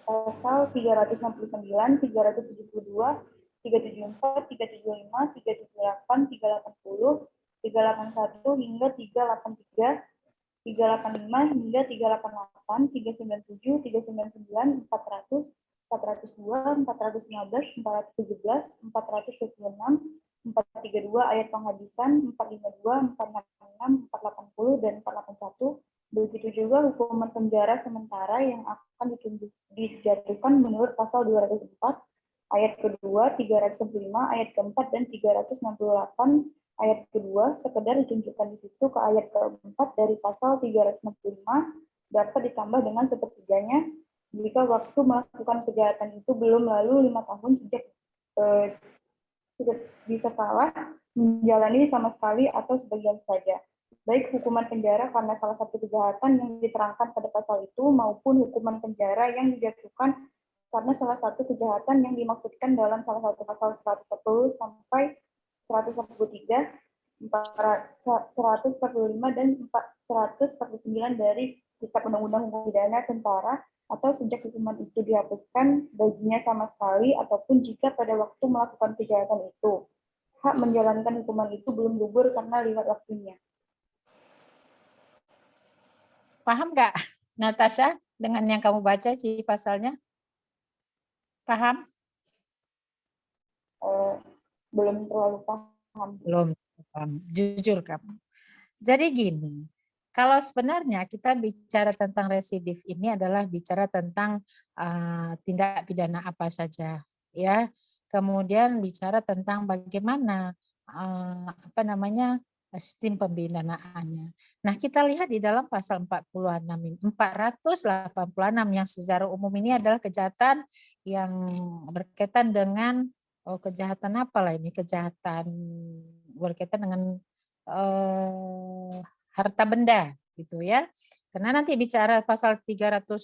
pasal 369, 372, 374, 375, 378, 380, 381 hingga 383, 385 hingga 388, 397, 399, 400, 402, 415, 417, 426, 432 ayat penghabisan, 452, 466, 480, dan 481. Begitu juga hukuman penjara sementara yang akan dijatuhkan menurut pasal 204 ayat kedua, 395 ayat keempat, dan 368 ayat kedua, sekedar ditunjukkan di situ ke ayat keempat dari pasal 365 dapat ditambah dengan sepertiganya jika waktu melakukan kejahatan itu belum lalu 5 tahun sejak bisa salah menjalani sama sekali atau sebagian saja, baik hukuman penjara karena salah satu kejahatan yang diterangkan pada pasal itu maupun hukuman penjara yang dijatuhkan karena salah satu kejahatan yang dimaksudkan dalam salah satu pasal 140 sampai 143, 145, dan 149 dari Kitab Undang-Undang Hukum Pidana Tentara, atau sejak hukuman itu dihapuskan baginya sama sekali, ataupun jika pada waktu melakukan kejahatan itu hak menjalankan hukuman itu belum gugur karena lewat waktunya. Paham nggak, Natasha, dengan yang kamu baca sih pasalnya? Paham? Belum terlalu paham. Belum paham, jujur kamu. Jadi gini, kalau sebenarnya kita bicara tentang residif ini adalah bicara tentang tindak pidana apa saja, ya. Kemudian bicara tentang bagaimana sistem pembinaannya. Nah, kita lihat di dalam pasal 486 yang secara umum ini adalah kejahatan yang berkaitan dengan kejahatan apalah ini, kejahatan berkaitan dengan harta benda gitu ya. Karena nanti bicara pasal 120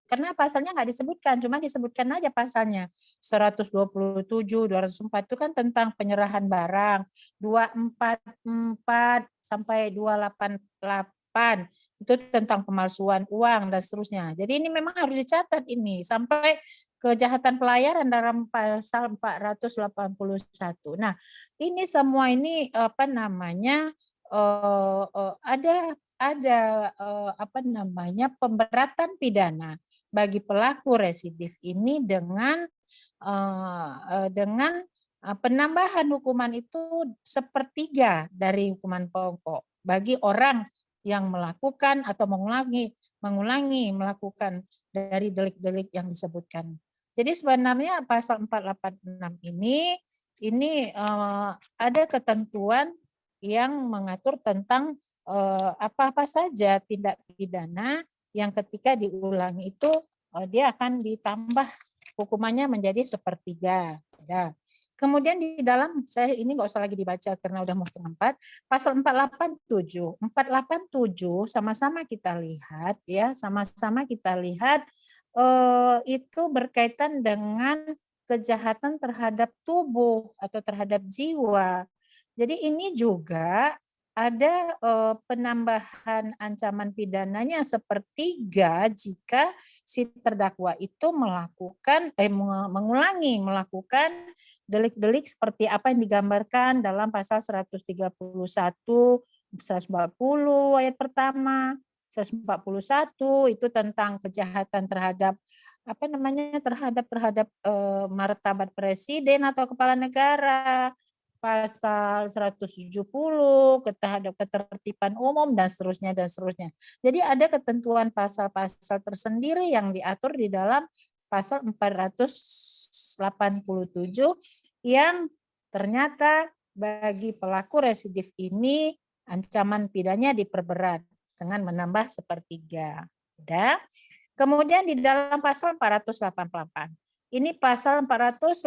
karena pasalnya nggak disebutkan, cuma disebutkan aja pasalnya. 127, 204 itu kan tentang penyerahan barang. 244 sampai 288 itu tentang pemalsuan uang dan seterusnya. Jadi ini memang harus dicatat ini sampai kejahatan pelayaran dalam pasal 481. Nah, ini semua ini ada pemberatan pidana bagi pelaku residif ini dengan penambahan hukuman itu sepertiga dari hukuman pokok bagi orang yang melakukan atau mengulangi melakukan dari delik-delik yang disebutkan. Jadi sebenarnya pasal 486 ini ada ketentuan yang mengatur tentang apa-apa saja tindak pidana yang ketika diulangi itu dia akan ditambah hukumannya menjadi sepertiga. Ya. Kemudian di dalam, saya ini nggak usah lagi dibaca karena udah mau 3:30, pasal 487. 487 sama-sama kita lihat ya, sama-sama kita lihat itu berkaitan dengan kejahatan terhadap tubuh atau terhadap jiwa. Jadi ini juga ada penambahan ancaman pidananya sepertiga jika si terdakwa itu mengulangi melakukan delik-delik seperti apa yang digambarkan dalam pasal 131, 140 ayat pertama, 141 itu tentang kejahatan terhadap terhadap martabat presiden atau kepala negara. Pasal 170 terhadap ketertiban umum dan seterusnya dan seterusnya. Jadi ada ketentuan pasal-pasal tersendiri yang diatur di dalam pasal 487 yang ternyata bagi pelaku residif ini ancaman pidananya diperberat dengan menambah sepertiga. Kemudian di dalam pasal 488. Ini pasal 488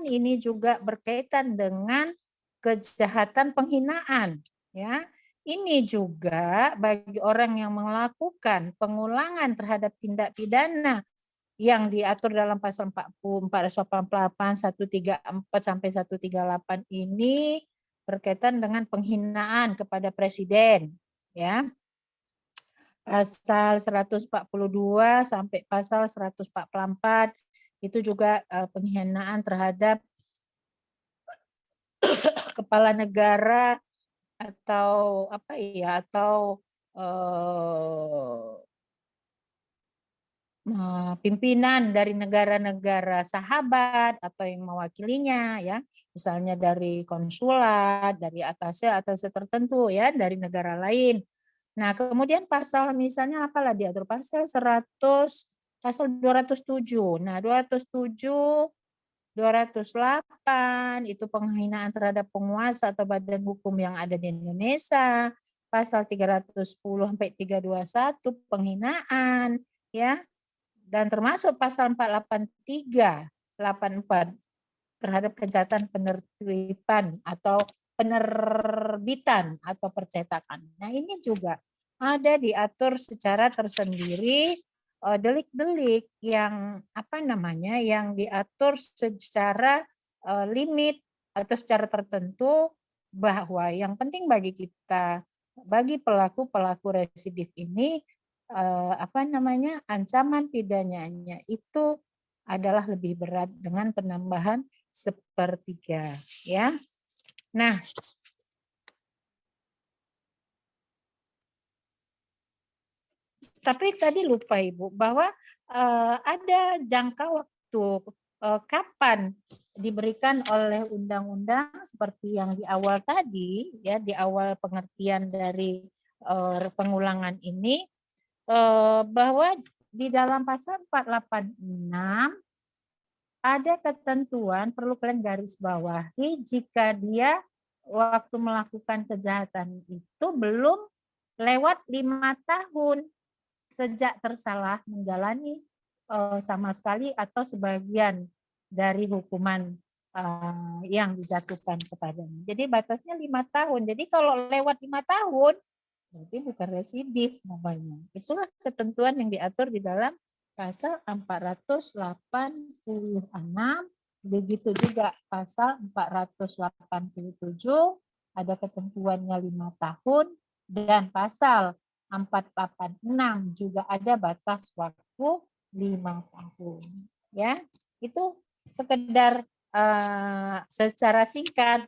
ini juga berkaitan dengan kejahatan penghinaan, ya. Ini juga bagi orang yang melakukan pengulangan terhadap tindak pidana yang diatur dalam pasal 488, 134 sampai 138 ini berkaitan dengan penghinaan kepada presiden, ya. pasal 142 sampai pasal 144 itu juga penghinaan terhadap kepala negara atau apa ya, atau pimpinan dari negara-negara sahabat atau yang mewakilinya, ya, misalnya dari konsulat, dari atasnya tertentu, ya, dari negara lain. Nah, kemudian pasal misalnya apalah diatur pasal 207. Nah, 207, 208 itu penghinaan terhadap penguasa atau badan hukum yang ada di Indonesia. Pasal 310 sampai 321 penghinaan, ya. Dan termasuk pasal 483, 84 terhadap kejahatan penerbitan atau penerbitan atau percetakan. Nah, ini juga ada diatur secara tersendiri delik-delik yang apa namanya, yang diatur secara limit atau secara tertentu, bahwa yang penting bagi kita, bagi pelaku-pelaku residif ini apa namanya, ancaman pidananya itu adalah lebih berat dengan penambahan 1/3, ya. Nah, tapi tadi lupa Ibu bahwa ada jangka waktu kapan diberikan oleh undang-undang seperti yang di awal tadi, ya, di awal pengertian dari pengulangan ini, bahwa di dalam pasal 486 ada ketentuan, perlu kalian garis bawahi, jika dia waktu melakukan kejahatan itu belum lewat 5 tahun sejak tersalah menjalani sama sekali atau sebagian dari hukuman yang dijatuhkan kepadanya. Jadi batasnya 5 tahun. Jadi kalau lewat 5 tahun, berarti bukan residif namanya. Itulah ketentuan yang diatur di dalam pasal 486, begitu juga pasal 487 ada ketentuannya 5 tahun, dan pasal 486 juga ada batas waktu 5 tahun. Ya, itu sekedar secara singkat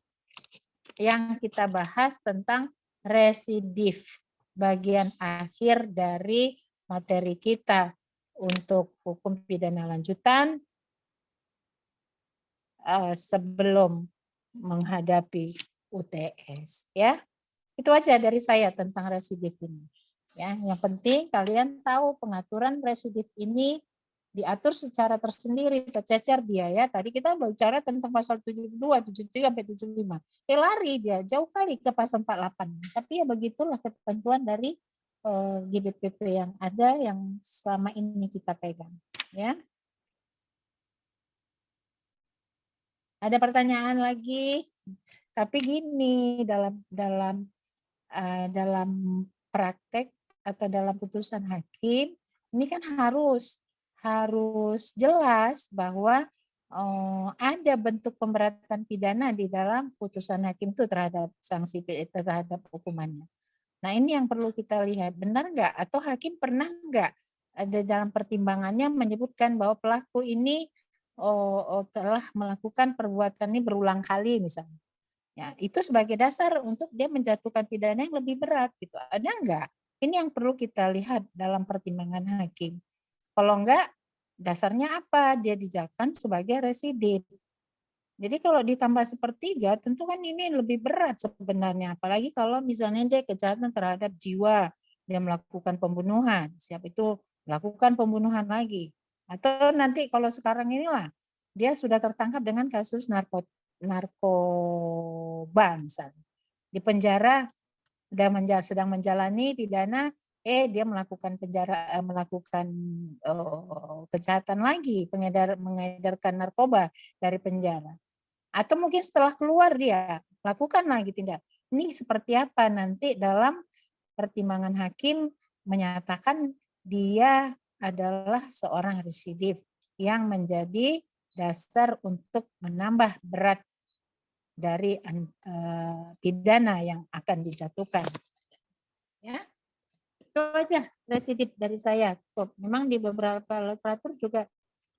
yang kita bahas tentang residif, bagian akhir dari materi kita untuk hukum pidana lanjutan sebelum menghadapi UTS, ya. Itu aja dari saya tentang residif ini. Ya, yang penting kalian tahu pengaturan residif ini diatur secara tersendiri, tercecer dia, ya. Tadi kita bicara tentang pasal 72, 73 sampai 75. Lari dia jauh kali ke pasal 48. Tapi ya begitulah ketentuan dari GBPP yang ada, yang selama ini kita pegang, ya. Ada pertanyaan lagi? Tapi gini, dalam praktek atau dalam putusan hakim ini kan harus jelas bahwa ada bentuk pemberatan pidana di dalam putusan hakim itu terhadap sanksi terhadap hukumannya. Nah, ini yang perlu kita lihat, benar nggak, atau hakim pernah nggak ada dalam pertimbangannya menyebutkan bahwa pelaku ini telah melakukan perbuatan ini berulang kali misalnya. Ya, itu sebagai dasar untuk dia menjatuhkan pidana yang lebih berat gitu. Ada enggak? Ini yang perlu kita lihat dalam pertimbangan hakim. Kalau enggak, dasarnya apa? Dia dijatuhkan sebagai residif. Jadi kalau ditambah 1/3, tentu kan ini lebih berat sebenarnya. Apalagi kalau misalnya dia kejahatan terhadap jiwa, dia melakukan pembunuhan, siap itu melakukan pembunuhan lagi. Atau nanti kalau sekarang inilah, dia sudah tertangkap dengan kasus narkoba misalnya. Di penjara sedang menjalani pidana, dia melakukan kejahatan lagi, mengedarkan narkoba dari penjara. Atau mungkin setelah keluar dia lakukan lagi tindak. Ini seperti apa nanti dalam pertimbangan hakim menyatakan dia adalah seorang residif yang menjadi dasar untuk menambah berat dari pidana yang akan dijatuhkan. Ya, itu Itu aja residip dari saya. Memang di beberapa literatur juga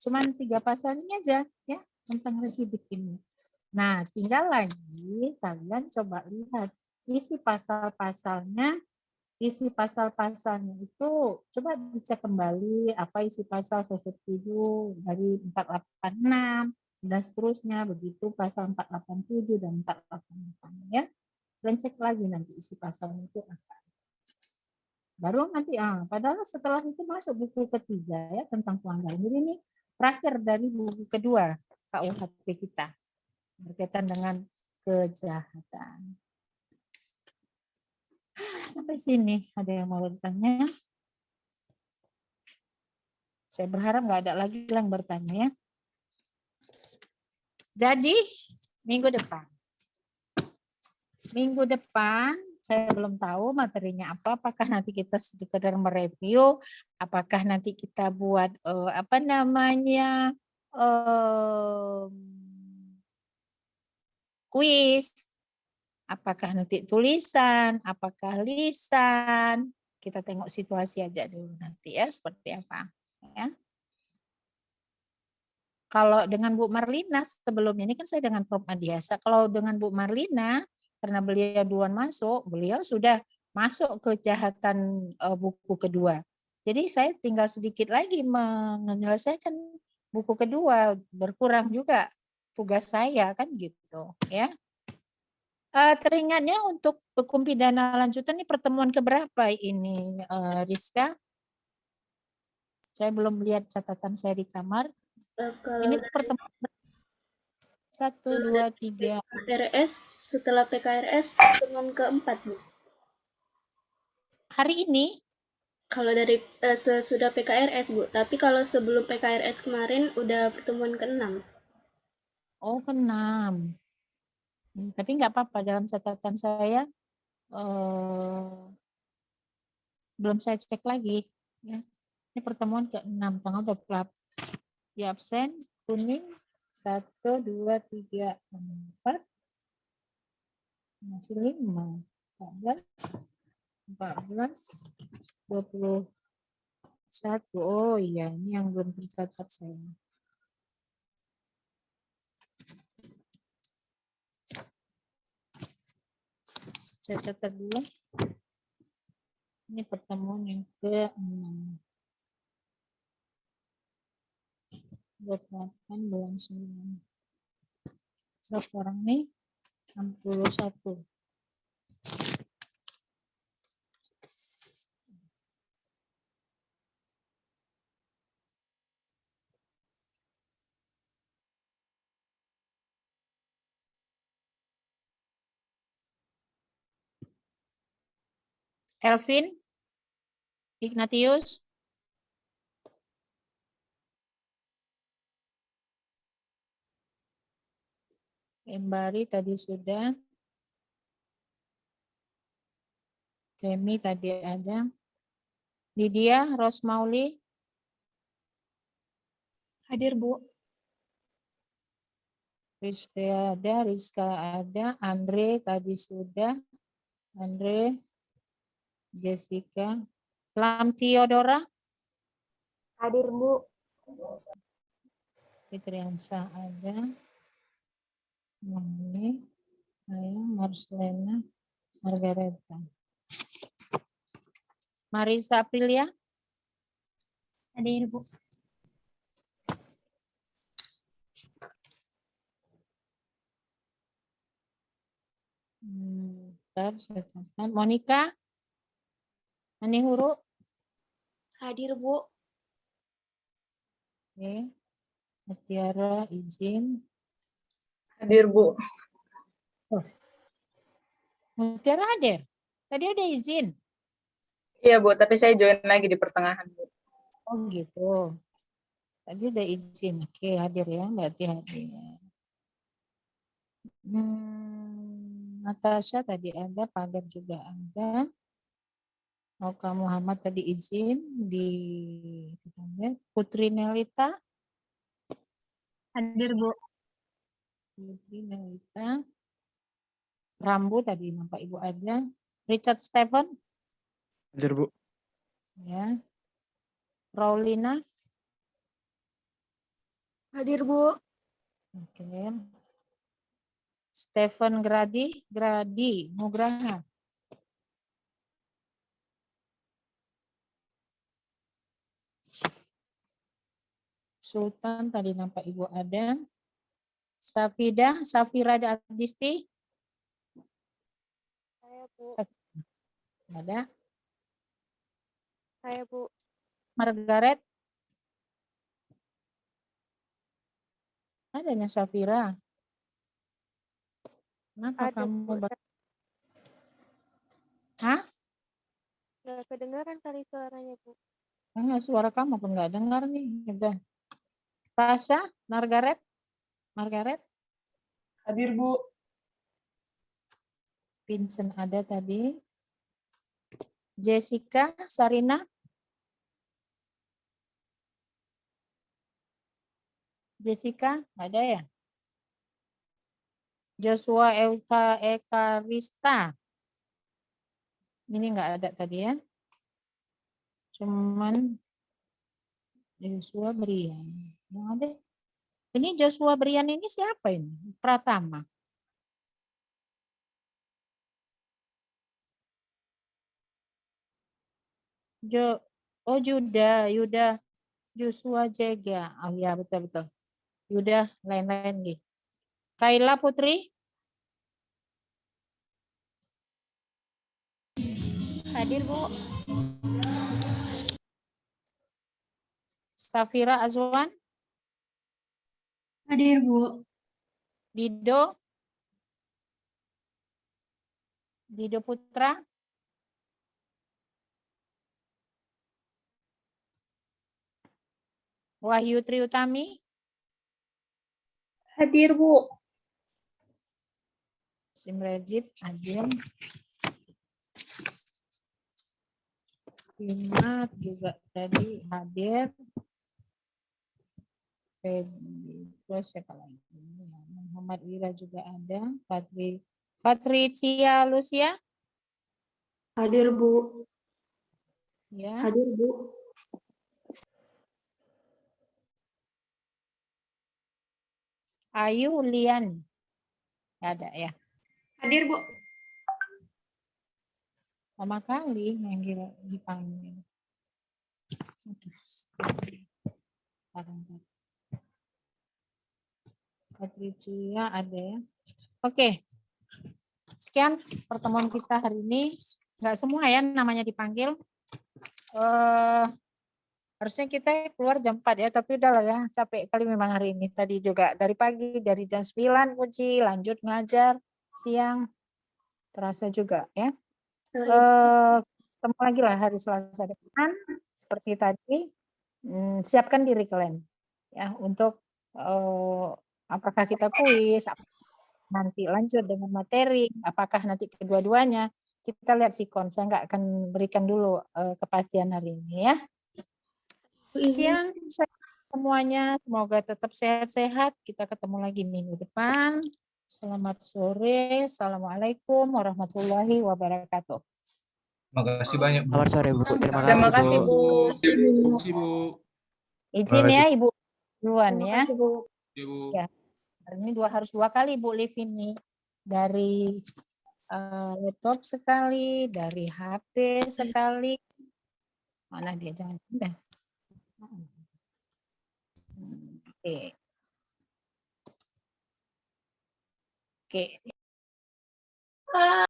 cuman 3 pasal ini aja ya tentang residip ini. Nah, tinggal lagi kalian coba lihat isi pasal-pasalnya. Isi pasal-pasalnya itu coba dicek kembali apa isi pasal saya setuju dari 486 dan seterusnya begitu pasal 487 dan 488 ya. Dan cek lagi nanti isi pasalnya itu apa. Baru nanti padahal setelah itu masuk buku ketiga ya tentang pelanggaran. Jadi ini terakhir dari buku kedua KUHP kita berkaitan dengan kejahatan. Sampai sini ada yang mau bertanya? Saya berharap nggak ada lagi yang bertanya ya. Jadi minggu depan saya belum tahu materinya apa. Apakah nanti kita sekedar mereview? Apakah nanti kita buat kuis? Apakah nanti tulisan? Apakah lisan? Kita tengok situasi aja dulu nanti ya seperti apa. Ya. Kalau dengan Bu Marlina sebelumnya ini kan saya dengan Prof. Adiasa. Kalau dengan Bu Marlina karena beliau duluan masuk, beliau sudah masuk ke kejahatan buku kedua. Jadi saya tinggal sedikit lagi menyelesaikan buku kedua, berkurang juga tugas saya kan gitu ya. Teringatnya untuk hukum pidana lanjutan ini pertemuan keberapa ini Rizka? Saya belum lihat catatan saya di kamar. Ini pertemuan 1, 2, 3. PKRS setelah PKRS pertemuan keempat, Bu. Hari ini? Kalau dari sesudah PKRS, Bu. Tapi kalau sebelum PKRS kemarin udah pertemuan ke-6. Oh, ke-6. Tapi nggak apa-apa dalam catatan saya belum saya cek lagi. Ya. Ini pertemuan ke-6 tanggal 28. Di absen kuning 1, 2, 3, 4. Masih 5. 14, 21. Oh iya, ini yang belum tercatat saya. Saya catat dulu. Ini pertemuan yang ke-6. 28 bulan 9. Sekarang nih 61. Elvin, Ignatius, Embari tadi sudah, Kemi tadi ada, Lydia, Rosmauli, Hadir, Bu. Rizka ada, Andre tadi sudah, Andre, Jessica, Lam Theodora, Hadir, Bu. Fitriansa ada, Mami, saya, Marcelena, Margareta. Marisa Aprilia. Hadir, Bu. Monica, Anihuru. Hadir, Bu. Oke. Mutiara izin. Hadir, Bu. Oh. Mutiara hadir. Tadi ada izin. Iya, Bu, tapi saya join lagi di pertengahan, Bu. Oh gitu. Tadi ada izin. Oke, hadir ya, berarti hadir. Natasha tadi ada, Pagar juga ada. Oka Muhammad tadi izin di Putri Nelita. Hadir, Bu. Putri Nelita. Rambu tadi nampak Ibu ada. Richard Stephen. Hadir, Bu. Ya. Raulina. Hadir, Bu. Oke. Stephen Gradi Nugraha. Sultan tadi nampak Ibu ada. Safira Adisti. Saya, Bu. Ada. Saya, Bu. Margaret. Adanya Safira. Kenapa Ada, kamu? Bu. Hah? Nggak kedengaran kali suaranya, Bu. Suara kamu pun nggak dengar nih. Udah. Tasha, Margaret. Hadir, Bu. Vincent ada tadi. Jessica, Sarina. Jessica, ada ya? Joshua Eka Rista. Ini nggak ada tadi ya. Cuman Joshua Brian. Yang ada. Ini Joshua Brian ini siapa ini? Pratama. Yuda. Joshua Jega. Oh ya, betul. Yuda, lain-lain gitu. Kaila Putri. Hadir, Bu. Safira Azwan. Hadir, Bu. Dido Putra. Wahyu Triutami. Hadir, Bu. Simrejit hadir. Imat juga tadi hadir. Siapa lagi? Muhammad Wira juga ada. Patricia Lucia. Hadir, Bu. Ya. Hadir, Bu. Ayu Lian. Ada ya. Hadir, Bu. Lama kali yang dipanggil. Patricia ada ya. Oke. Sekian pertemuan kita hari ini. Nggak semua ya namanya dipanggil. Harusnya kita keluar jam 4 ya, tapi udahlah ya, capek kali memang hari ini. Tadi juga dari pagi, dari jam 9 uji, lanjut ngajar, siang, terasa juga ya. Ketemu lagi lah hari Selasa depan, seperti tadi, siapkan diri kalian ya untuk apakah kita kuis, nanti lanjut dengan materi, apakah nanti kedua-duanya, kita lihat sikon. Saya nggak akan berikan dulu kepastian hari ini ya. Sekian semuanya, semoga tetap sehat-sehat. Kita ketemu lagi minggu depan. Selamat sore. Assalamualaikum warahmatullahi wabarakatuh. Terima kasih banyak, Bu. Selamat sore, Bu. Terima kasih, Bu. Terima kasih, Bu. Izin ya, Ibu duluan ya. Terima kasih, Bu. Ya. Ini harus 2 kali Bu live ini. Dari laptop sekali, dari HP sekali. Mana dia, jangan pindah. Oke. Oke.